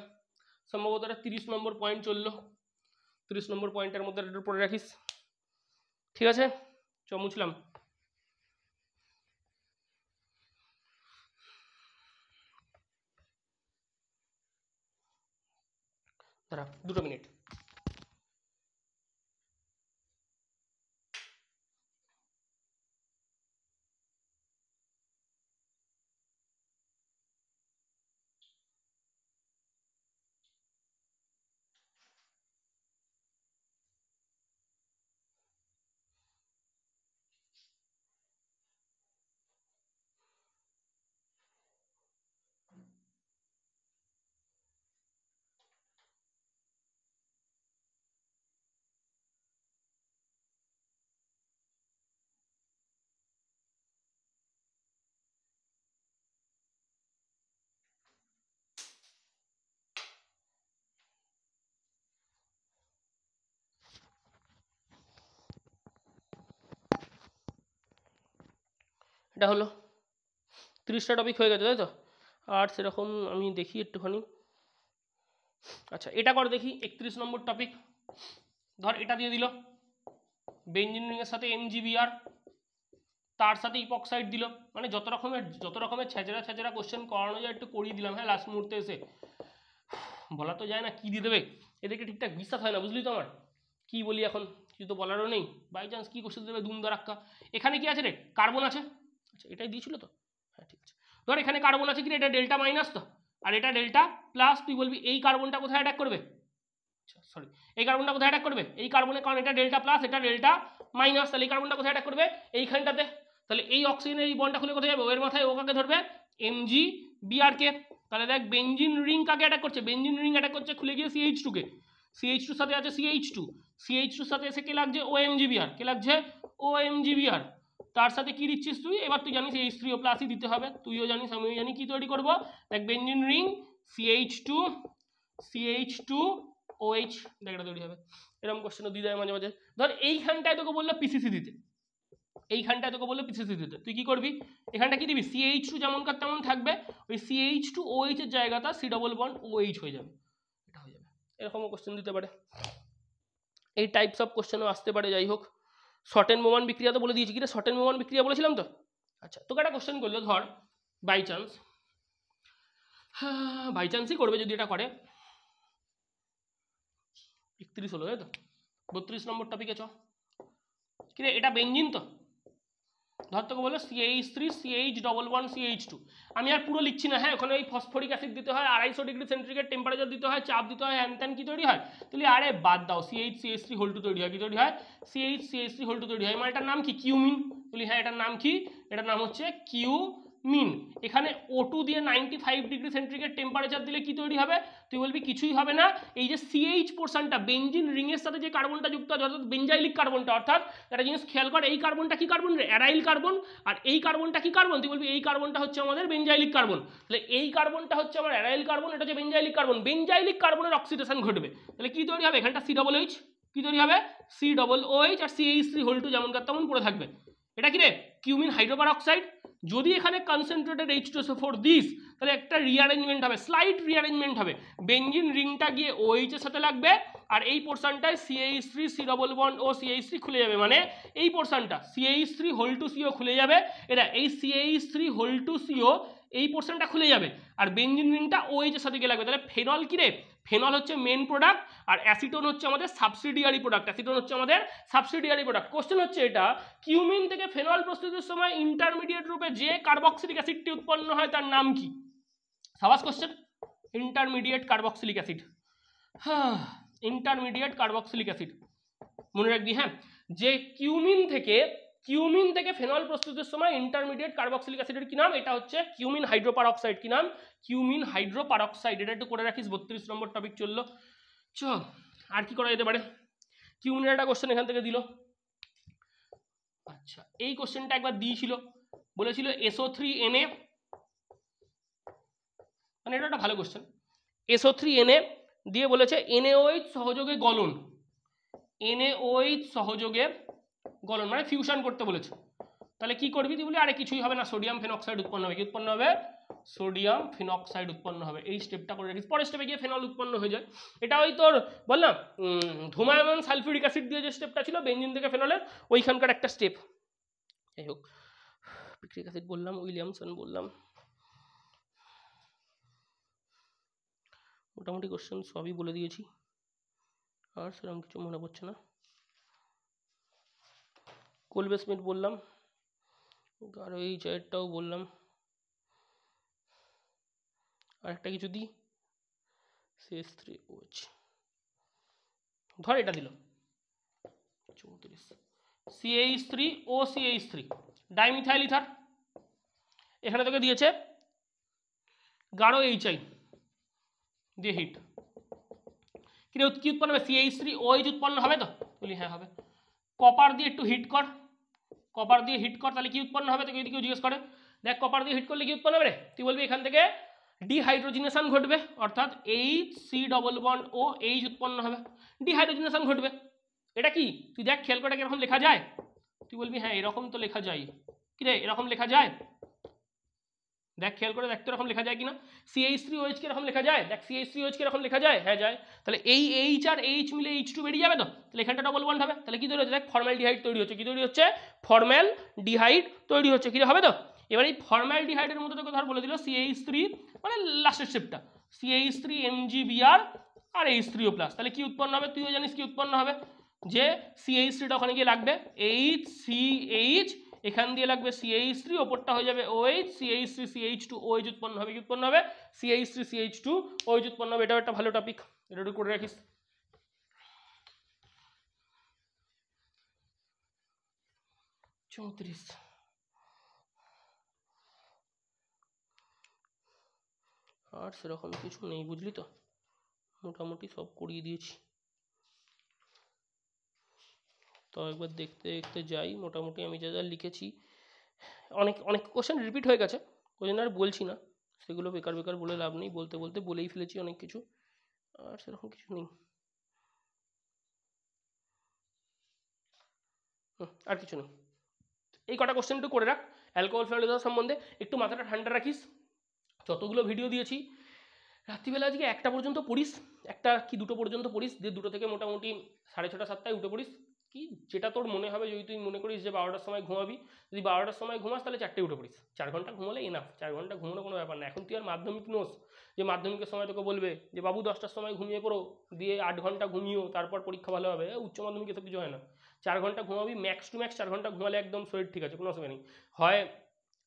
সম্ভবত এটা 30 নম্বর পয়েন্ট চললো, 30 নম্বর পয়েন্টের মধ্যে একটু পড়ে রাখিস, ঠিক আছে। চ মুছলাম। দাঁড়া 2 মিনিট। এটা হলো 30টা টপিক হয়ে গেছে, তাই তো। আর সেরকম আমি দেখি একটুখানি। আচ্ছা এটা কর দেখি, 31 নম্বর টপিক। ধর এটা দিয়ে দিল বেঞ্জিন রিংয়ের সাথে MgBr, তার সাথে ইপক্সাইড দিল, মানে যত রকমের ছেঁচড়া কোশ্চেন করানো যায় একটু করিয়ে দিলাম। হ্যাঁ লাস্ট মুহূর্তে এসে বলা তো যায় না কি দিয়ে দেবে, এদেরকে ঠিকঠাক বিশ্বাস হয় না, বুঝলি তো। আমার কি বলি এখন, কিছু তো বলারও নেই, বাই চান্স কী কোশ্চেন দেবে দুম দারাক্কা। এখানে কি আছে রে, কার্বন আছে। আচ্ছা এটাই দিয়েছিল তো, হ্যাঁ ঠিক আছে। ধর এখানে কার্বন আছে কি রে, এটা ডেল্টা মাইনাস তো, আর এটা ডেল্টা প্লাস। তুই বলবি এই কার্বনটা কোথায় অ্যাটাক করবে, আচ্ছা সরি, এই কার্বনটা কোথায় অ্যাটাক করবে, এই কার্বনে, কারণ এটা ডেল্টা প্লাস এটা ডেল্টা মাইনাস, তাহলে এই কার্বনটা কোথায় অ্যাটাক করবে, এইখানটাতে। তাহলে এই অক্সিজেনের এই বন্ডটা খুলে কোথায় যাবে, ওর মাথায় ও কাকে ধরবে, MgBr কে। তাহলে দেখ বেঞ্জিন রিং কাকে অ্যাটাক করছে, বেঞ্জিন রিং অ্যাটাক করছে খুলে গিয়ে CH2 কে, CH2 সাথে আছে CH2, CH2 সাথে এসে কে লাগছে OMgBr, কে লাগছে OMgBr। তার সাথে কি দিচ্ছিস তুই, এবার তুই জানিস H3O প্লাসই দিতে হবে, তুইও জানিস আমিও জানি। কি তৈরি করবো, দেখ বেঞ্জিন রিং CH2OH, দেখ এটা তৈরি হবে। এরকম কোশ্চেনও দিয়ে দেয় মাঝে মাঝে। ধর এইখানটায় তোকে বললো PCC দিতে, এইখানটায় তোকে বললো PCC দিতে, তুই কি করবি, এখানটা কি দিবি, CH2 যেমনকার তেমন থাকবে, ওই CH2OH এর জায়গাটা C ডবল বন্ড OH হয়ে যাবে, এটা হয়ে যাবে। এরকমও কোশ্চেন দিতে পারে, এই টাইপস অফ কোশ্চেনও আসতে পারে। যাই হোক, শর্ট এন্ড মোমেন্ট বিক্রিয়া তো বলে দিয়েছি, কি রে শর্ট এন্ড মোমেন্ট বিক্রিয়া বলেছিলাম তো। আচ্ছা তোকে একটা কোশ্চেন করলো, ধর বাই চান্স, হ্যাঁ বাই চান্সই করবে যদি এটা করে। 31 হলো তাই তো, 32 নম্বর টপিকে চ। কি রে এটা বেঞ্জিন তো, ধর তোকে বলো CH3 CH double bond CH2। আমি আর পুরো লিখছি না, হ্যাঁ ওখানে ওই ফসফরিক অ্যাসিড দিতে হয়, 250 ডিগ্রি সেন্টিগ্রেড টেম্পারেচার দিতে হয়, চাপ দিতে হয়, হ্যান ত্যান কি তৈরি হয়। তাহলে আরে বাদ দাও, CH CH3 হোল2 তৈরি হয়, কি তৈরি হয়, CH CH3 হোল2 তৈরি হয়। মানে এটার নাম কি, কিউমিন। বলি হ্যাঁ এটার নাম কি, এটার নাম হচ্ছে কিউমিন। এখানে O2 দিয়ে 95 ডিগ্রি সেন্টিগ্রেড টেম্পারেচার দিলে কি তৈরি হবে, তুই বলবি কিছুই হবে না। এই যে CH পোর্শনটা বেঞ্জিন রিংয়ের সাথে যে কার্বনটা যুক্ত আছে, অর্থাৎ বেঞ্জাইলিক কার্বনটা, অর্থাৎ একটা জিনিস খেয়াল কর, এই কার্বনটা কি কার্বন রে, অ্যারাইল কার্বন। আর এই কার্বনটা কি কার্বন, তুই বলবি এই কার্বনটা হচ্ছে আমাদের বেঞ্জাইলিক কার্বন। তাহলে এই কার্বনটা হচ্ছে আমার অ্যারাইল কার্বন, এটা হচ্ছে বেঞ্জাইলিক কার্বন। বেঞ্জাইলিক কার্বনের অক্সিডেশন ঘটবে, তাহলে কি তৈরি হবে, এখানটা COOH, কি তৈরি হবে COOH, আর CH3 হোল2 যেমনকার তেমন পড়ে থাকবে। এটা কি রে, কিউমিন হাইড্রোপার অক্সাইড। যদি এখানে কনসেন্ট্রেটেড H2SO4 দিস, তাহলে একটা রিঅ্যারেঞ্জমেন্ট হবে, স্লাইট রিঅ্যারেঞ্জমেন্ট হবে, বেঞ্জিন রিংটা গিয়ে OH এর সাথে লাগবে, আর এই পোর্শনটায় CH3 C ডবল বন্ড ও CH3 খুলে যাবে, মানে এই পোর্শনটা CH3 হোল2 CO খুলে যাবে, এটা এই CH3 হোল2 CO এই পোর্শনটা খুলে যাবে, আর বেঞ্জিন রিংটা OH এর সাথে গিয়ে লাগবে। তাহলে ফেনল কি রে, ফেনল হচ্ছে মেন প্রোডাক্ট, আর অ্যাসিটোন হচ্ছে আমাদের সাবসিডিয়ারি প্রোডাক্ট, অ্যাসিটোন হচ্ছে আমাদের সাবসিডিয়ারি প্রোডাক্ট। কোশ্চেন হচ্ছে এটা, কিউমিন থেকে ফেনল প্রস্তুতির সময় ইন্টারমিডিয়েট রূপে যে কার্বক্সিলিক অ্যাসিডটি উৎপন্ন হয় তার নাম কি। সাবাস কোশ্চেন, ইন্টারমিডিয়েট কার্বক্সিলিক অ্যাসিড। হ্যাঁ ইন্টারমিডিয়েট কার্বক্সিলিক অ্যাসিড মনে রাখবি। হ্যাঁ যে কিউমিন থেকে ফেনল প্রস্তুতির সময় ইন্টারমিডিয়েট কার্বক্সিলিক অ্যাসিডের কি নাম, এটা হচ্ছে কিউমিন হাইড্রোপারঅক্সাইড। কি নাম, কিউমিন হাইড্রোপারঅক্সাইড। এটা একটু করে রাখিস, 32 নম্বর টপিক চললো। চ আর কি করা যেতে পারে, চ কিউনের একটা কোশ্চেন এখান থেকে দিল। আচ্ছা, এই কোশ্চেনটা একবার দিয়েছিল, বলেছিল SO3Na, মানে এটা একটা ভালো কোশ্চেন। SO3Na দিয়ে বলেছে NaOH সহযোগে গলন, NaOH সহযোগে গলন মানে ফিউশন করতে বলেছে। তাহলে কি করবি তুই বলি, আরে কিছুই হবে না, সোডিয়াম ফেনক্সাইড উৎপন্ন হবে। কি উৎপন্ন হবে? সোডিয়াম ফেনক্সাইড উৎপন্ন হবে। এই স্টেপটা করে রাখিস, পরের স্টেপে গিয়ে ফেনল উৎপন্ন হয়ে যায়। এটা ওই তোর বললাম ধূমায়মান সালফিউরিক অ্যাসিড দিয়ে যে স্টেপটা ছিল বেঞ্জিন থেকে ফেনলের, ওইখানকার একটা স্টেপ। যাই হোক, পিট্রিক অ্যাসিড বললাম, উইলিয়ামসন বললাম, মোটামুটি কোশ্চেন সবই বলে দিয়েছি, আর সেরকম কিছু মনে পড়ছে না। কোলবে স্মিথ বললাম, আর এই চারটাও বললাম। আর একটা কিছু দিই, CH3OH, ধর এটা দিল 34, CH3OCH3 ডাইমিথাইল ইথার। এখানে তোকে দিয়েছে গাঢ় HI দিয়ে হিট, কি উৎপন্ন হবে? CH3OH উৎপন্ন হবে তো? বলি হ্যাঁ হবে। কপার দিয়ে একটু হিট কর, কপার দিয়ে হিট কর, তাহলে কি উৎপন্ন হবে? তোকে যদি কেউ জিজ্ঞেস করে, দেখ কপার দিয়ে হিট করলে কি উৎপন্ন হবে রে, তুই বলবি এখান থেকে ডিহাইড্রোজিনেশন ঘটবে, অর্থাৎ HC+OH উৎপন্ন হবে, ডিহাইড্রোজিনেশন ঘটবে। এটা কি তুই দেখ খেয়াল করে এরকম লেখা যায়? তুই বলবি হ্যাঁ এরকম তো লেখা যায়। কি রে এরকম লেখা যায়? দেখ খেয়াল করে দেখ তো এরকম লেখা যায় কিনা। CH3OH কে এরকম লেখা যায়? দেখ CH3OH কে এরকম লেখা যায়? হ্যাঁ যায়। তাহলে এই H আর H মিলে H2 বেরিয়ে যাবে তো, তাহলে এখানটা ডবল বন্ড হবে। তাহলে কি তৈরি হচ্ছে? দেখ ফর্মালডিহাইড তৈরি হচ্ছে। কি তৈরি হচ্ছে? ফর্মালডিহাইড তৈরি হচ্ছে। কি হবে তো? এবার এই ফর্মালডিহাইডের মধ্যে তোকে ধর বলে দিল CH3, মানে লাস্টের স্টেপটা CH3MgBr আর H3O+, তাহলে কি উৎপন্ন হবে? তুইও জানিস কি উৎপন্ন হবে, যে CH3টা ওখানে গিয়ে লাগবে HCH, এখান দিয়ে লাগবে CH3, ওপরটা হয়ে যাবে OH, CH3CH2OH উৎপন্ন হবে। কি উৎপন্ন হবে? CH3CH2OH উৎপন্ন হবে। এটাও একটা ভালো টপিক, এটা একটু করে রাখিস। আর সেরকম কিছু নেই, বুঝলি তো, মোটামুটি সব করিয়ে দিয়েছি। তো একবার দেখতে দেখতে যাই, মোটামুটি আমি যা যা লিখেছি, অনেক অনেক কোশ্চেন রিপিট হয়ে গেছে, ওই জন্য আর বলছি না, সেগুলো বেকার বেকার বলে লাভ নেই, বলতে বলতে বলেই ফেলেছি অনেক কিছু, আর সেরকম কিছু নেই। আর কিছু নেই, এই কটা কোশ্চেন একটু করে রাখ। অ্যালকোহল ফেনল সম্বন্ধে একটু মাথাটা ঠান্ডা রাখিস। যতগুলো ভিডিও দিয়েছি রাত্রিবেলা আজকে 1টা পর্যন্ত পড়িস, 1টা কি 2টো পর্যন্ত পড়িস, দিয়ে 2টো থেকে মোটামুটি 6:30 7টায় উঠে পড়িস। কি যেটা তোর মনে হবে, যদি তুই মনে করিস যে 12টার সময় ঘুমাবি, যদি 12টার সময় ঘুমাস তাহলে 4টায় উঠে পড়িস। 4 ঘন্টা ঘুমালে এনাফ, 4 ঘন্টা ঘুমানো কোনো ব্যাপার না। এখন তুই আর মাধ্যমিক নোস যে মাধ্যমিকের সময় তোকে বলবে যে বাবু 10টার সময় ঘুমিয়ে পড়ো, দিয়ে 8 ঘন্টা ঘুমিও, তারপর পরীক্ষা ভালো হবে। উচ্চ মাধ্যমিক এসব কিছু হয় না। 4 ঘন্টা ঘুমাবি, ম্যাক্স টু ম্যাক্স 4 ঘন্টা ঘুমালে একদম শরীর ঠিক আছে, কোনো অসুবিধা নেই। হয়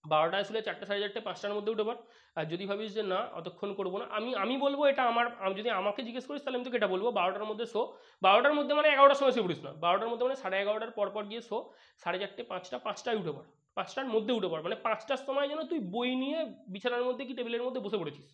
12টায় শুলে 4টে 4:30 5টার মধ্যে উঠে পড়। আর যদি ভাবিস যে না অতক্ষণ করবো না, আমি বলবো এটা আমার, যদি আমাকে জিজ্ঞেস করিস তাহলে আমি তোকে এটা বলবো 12টার মধ্যে শো। 12টার মধ্যে মানে 11টার সময় শুয়ে পড়িস না, 12টার মধ্যে মানে 11:30 পর গিয়ে শো। 4:30 5টায় উঠে পড়, 5টার মধ্যে উঠে পড়, মানে 5টার সময় যেন তুই বই নিয়ে বিছানার মধ্যে কি টেবিলের মধ্যে বসে পড়েছিস।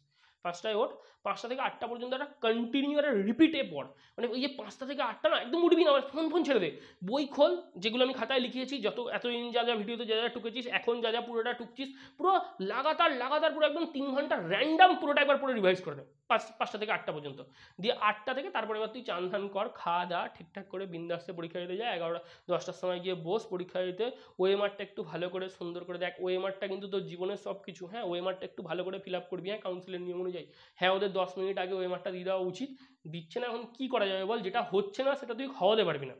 5টায় ওঠ, 5টা থেকে 8টা পর্যন্ত একটা কন্টিনিউ একটা রিপিটে পড়। মানে ওই যে 5টা থেকে 8টা না একদম উঠবি না, ফোন ছেড়ে দে, বই খোল, যেগুলো আমি খাতায় লিখিয়েছি, যত এতদিন যা যা ভিডিওতে যা যা টুকেছিস, এখন যা যা পুরোটা টুকছিস, পুরো লাগাতার পুরো একদম 3 ঘন্টা র্যান্ডাম পুরোটা একবার পুরো রিভাইজ করে নে 5টা থেকে 8টা পর্যন্ত। দিয়ে 8টা থেকে তারপরে এবার তুই চান ধান কর, খাওয়া দাওয়া ঠিকঠাক করে বিন্দাসে পরীক্ষা দিতে যায়। 10টার সময় গিয়ে বস পরীক্ষা দিতে। ওএমআরটা একটু ভালো করে সুন্দর করে দেখ, ওএমআরটা কিন্তু তোর জীবনের সব কিছু। হ্যাঁ ওএমআরটা একটু ভালো করে ফিল আপ করবি, হ্যাঁ কাউন্সিলের নিয়ম অনুযায়ী। হ্যাঁ ওদের 10 মিনিট আগে ওএমআরটা দিয়ে দেওয়া উচিত, দিচ্ছে না, এখন কি করা যাবে বল? যেটা হচ্ছে না সেটা তুই খাওয়াতে পারবি না,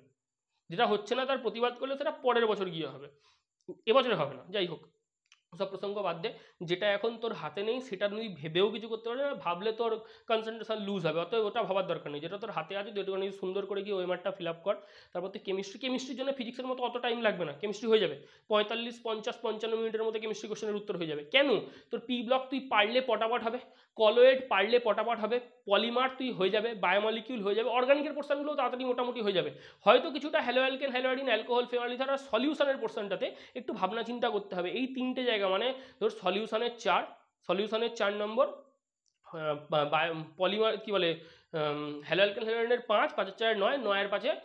যেটা হচ্ছে না তার প্রতিবাদ করলে সেটা পরের বছর গিয়ে হবে, এবছরে হবে না। যাই হোক সব প্রসঙ্গ বাদ দে, যেটা এখন তোর হাতে নেই সেটা তুই ভেবেও কিছু করতে পারবি না, ভাবলে তোর কনসেন্ট্রেশন লুজ হবে, অতএব ওটা ভাবার দরকার নেই। যেটা তোর হাতে আছে তুই একটুখানি সুন্দর করে গিয়ে ওএমআরটা ফিল আপ কর। তারপর তুই কেমিস্ট্রির জন্য ফিজিক্সের মতো অত টাইম লাগবে না, কেমিস্ট্রি হয়ে যাবে 45 50 55 মিনিটের মধ্যে কেমিস্ট্রি কোশ্চেনের উত্তর হয়ে যাবে। কেন? তোর পি ব্লক তুই পারলে পটাপট হবে, কলোয়েড পারলে পটাপট হবে, পলিমার তুই হয়ে যাবে, বায়োমলিকিউল হয়ে যাবে, অর্গানিকের পোর্শনগুলো তাড়াতাড়ি মোটামুটি হয়ে যাবে। হয়তো কিছুটা haloalkane, haloarene, alcohol, phenol ether আর সলিউশনের পোর্শনটাতে একটু ভাবনা চিন্তা করতে হবে। এই 3টে জায়গা, মানে তোর সলিউশনের 4 নম্বর, পলিমার কি বলে, হ্যালো অ্যালকেন, হ্যালোয়াডিনের 5, 5 এর 4 9, 9 এর 5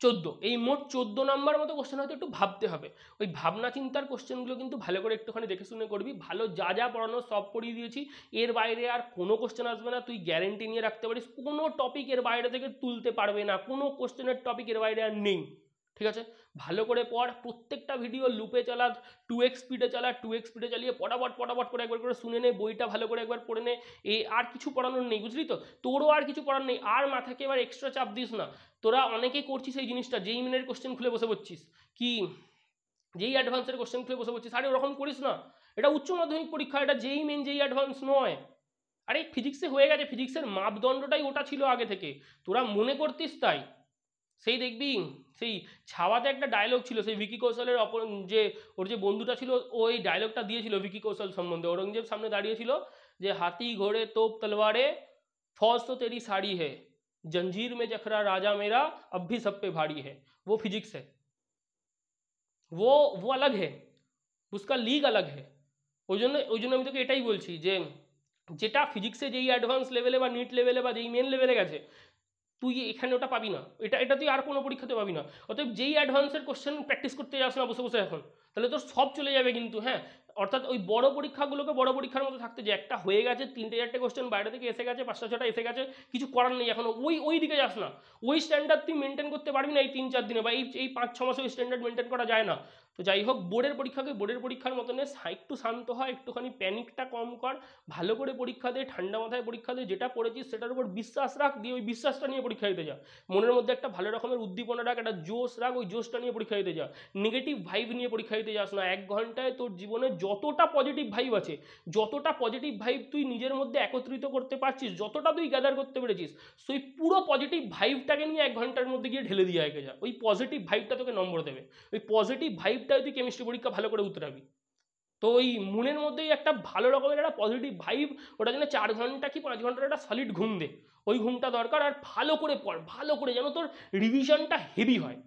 14, এই মোট 14 নাম্বার মতো কোশ্চেন হয়তো একটু ভাবতে হবে। ওই ভাবনা চিন্তার কোশ্চেনগুলো কিন্তু ভালো করে একটুখানি দেখে শুনে করবি। ভালো যা যা পড়ানো সব পড়িয়ে দিয়েছি, এর বাইরে আর কোনো কোশ্চেন আসবে না, তুই গ্যারেন্টি নিয়ে রাখতে পারিস। কোনো টপিক এর বাইরে থেকে তুলতে পারবে না, কোনো কোশ্চেনের টপিক এর বাইরে আর নেই, ঠিক আছে? ভালো করে পড়, প্রত্যেকটা ভিডিও লুপে চালা, 2x স্পিডে চালা, 2x স্পিডে চালিয়ে পটাপট করে একবার করে শুনে নে, বইটা ভালো করে একবার পড়ে নে। আর কিছু পড়ানোর নেই, বুঝলি তো? তোরও আর কিছু পড়ার নেই, আর মাথাকে এবার এক্সট্রা চাপ দিস না। তোরা অনেকেই করছিস এই জিনিসটা, যেই মিনের কোশ্চেন খুলে বসে পড়ছিস, কি যেই অ্যাডভান্সের কোশ্চেন খুলে বসে পড়ছিস। আরে ওরকম করিস না, এটা উচ্চ মাধ্যমিক পরীক্ষা, এটা যেই মেন যেই অ্যাডভান্স নয়। আরে ফিজিক্সে হয়ে গেছে, ফিজিক্সের মাপদণ্ডটাই ওটা ছিল আগে থেকে, তোরা মনে করতিস তাই। সেই দেখবি, সেই ছাওয়াতে একটা ডায়লগ ছিল, সেই ভিকি কৌশলের যে ওর যে বন্ধুটা ছিল, ওই ডায়লগটা দিয়েছিল ভিকি কৌশল সম্বন্ধে। औरंगजेब সামনে দাঁড়িয়েছিল যে হাতি ঘোড়ে তোপ তলवारे फौज तो तेरी साड़ी है, जंजीर में जखरा राजा मेरा अब भी सब पे भारी है। वो फिजिक्स है, वो अलग है, उसका लीग अलग है। ওই জন্য আমি তোকে এটাই বলছি যে যেটা ফিজিক্সে যেই অ্যাডভান্স লেভেলে বা নিট লেভেলে বা যেই মেন লেভেলে গেছে, তুই এখানে ওটা পাবি না, এটা তুই আর কোনো পরীক্ষাতে পাবি না। অতএব যেই অ্যাডভান্সের কোশ্চেন প্র্যাকটিস করতে যাস না বসে বসে এখন, তাহলে তোর সব চলে যাবে কিন্তু। হ্যাঁ, অর্থাৎ ওই বড় পরীক্ষাগুলোকে বড় পরীক্ষার মতো থাকতে, যে একটা হয়ে গেছে, 3-4টে কোশ্চেন বাইরে থেকে এসে গেছে, 5-6টা এসে গেছে, কিছু করার নেই এখন, ওই দিকে যাস না। ওই স্ট্যান্ডার্ড তুই মেনটেন করতে পারবি না এই 3-4 দিনে, বা এই 5-6 মাসে ওই স্ট্যান্ডার্ড মেনটেন করা যায় না। তো যাই হোক, বোর্ডের পরীক্ষার মতন একটু শান্ত হয়, একটুখানি প্যানিকটা কম কর, ভালো করে পরীক্ষা দে, ঠান্ডা মাথায় পরীক্ষা দে, যেটা পড়েছিস সেটার উপর বিশ্বাস রাখ, দিয়ে ওই বিশ্বাসটা নিয়ে পরীক্ষা দিতে যা। মনের মধ্যে একটা ভালো রকমের উদ্দীপনা রাখ, একটা জোশ রাখ, ওই জোশটা নিয়ে পরীক্ষা দিতে যা। নেগেটিভ ভাইব নিয়ে পরীক্ষা দিতে যাস না। 1 ঘন্টায় তোর জীবনে যতটা পজিটিভ ভাইব আছে, যতটা পজিটিভ ভাইব তুই নিজের মধ্যে একত্রিত করতে পারছিস, যতটা তুই গ্যাদার করতে পেরেছিস, সেই পুরো পজিটিভ ভাইবটাকে নিয়ে 1 ঘন্টার মধ্যে গিয়ে ঢেলে দিয়ে আগে যা। ওই পজিটিভ ভাইবটা তোকে নম্বর দেবে, ওই পজিটিভ ভাইবটাই তুই কেমিস্ট্রি পরীক্ষা ভালো করে উতরাবি। তো ওই মনের মধ্যেই একটা ভালো রকমের একটা পজিটিভ ভাইব, ওটার জন্য 4 ঘন্টা কি 5 ঘন্টার একটা সলিড ঘুম দে, ওই ঘুমটা দরকার। আর ভালো করে পড়, ভালো করে, যেন তোর রিভিশনটা হেভি হয়।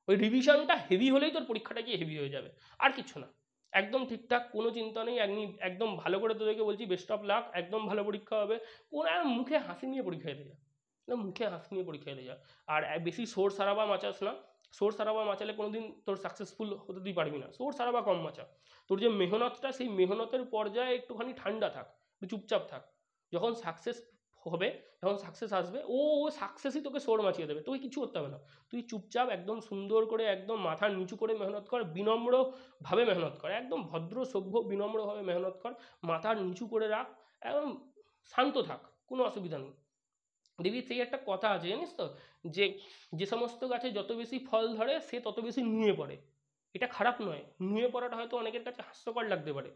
ওই রিভিশনটা হেভি হলেই তোর পরীক্ষাটা গিয়ে হেভি হয়ে যাবে, আর কিছু না। একদম ঠিকঠাক, কোনো চিন্তা নেই, একদম ভালো করে তোদেরকে বলছি, বেস্ট অফ লাক, একদম ভালো পরীক্ষা হবে। কোন মুখে হাসি নিয়ে পরীক্ষা দিতে যা, মুখে হাসি নিয়ে পরীক্ষা দিতে যা। আর বেশি সোর সারাবা মাচাস না, সোর সারাবা মাচালে কোনোদিন তোর সাকসেসফুল হতে তুই পারবি না। সোর সারাবা কম মাচা, তোর যে মেহনতটা, সেই মেহনতের পর্যায়ে একটুখানি ঠান্ডা থাক, একটু চুপচাপ থাক। যখন সাকসেস হবে, যখন সাকসেস আসবে, ও সাকসেসই তোকে সোর মাচিয়ে দেবে, তোকে কিছু করতে হবে না। তুই চুপচাপ একদম সুন্দর করে, একদম মাথা নিচু করে মেহনত কর, বিনম্রভাবে মেহনত কর, একদম ভদ্র সভ্য বিনম্রভাবে মেহনত কর, মাথা নিচু করে রাখ, একদম শান্ত থাক, কোনো অসুবিধা নেই। দেখবি সেই একটা কথা আছে জানিস তো, যে সমস্ত গাছে যত বেশি ফল ধরে সে তত বেশি নুয়ে পড়ে। এটা খারাপ নয়, নুয়ে পড়াটা হয়তো অনেকের কাছে হাস্যকর লাগতে পারে,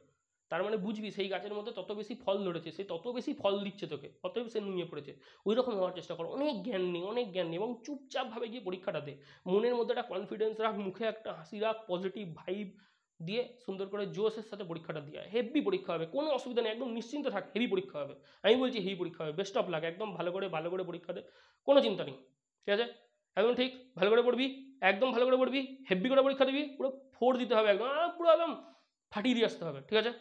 তার মানে বুঝবি সেই গাছের মধ্যে তত বেশি ফল ধরেছে, সে তত বেশি ফল দিচ্ছে তোকে, অতএব সে নুয়ে পড়েছে। ওই রকম হওয়ার চেষ্টা কর, অনেক জ্ঞান নেই, এবং চুপচাপভাবে গিয়ে পরীক্ষাটা দে। মনের মধ্যে একটা কনফিডেন্স রাখ, মুখে একটা হাসি রাখ, পজিটিভ ভাইব দিয়ে সুন্দর করে জোশের সাথে পরীক্ষাটা দিয়ে হেভি পরীক্ষা হবে, কোনো অসুবিধা নেই, একদম নিশ্চিন্ত থাক, হেভি পরীক্ষা হবে। আমি বলছি হেভি পরীক্ষা হবে, বেস্ট অফ লাক, একদম ভালো করে পরীক্ষা দে, কোনো চিন্তা নেই, ঠিক আছে? একদম ঠিক, ভালো করে পড়বি, একদম ভালো করে পড়বি, হেভি করে পরীক্ষা দিবি, পুরো 4 দিতে হবে, একদম পুরো একদম ফাটিয়ে দিয়ে আসতে হবে, ঠিক আছে?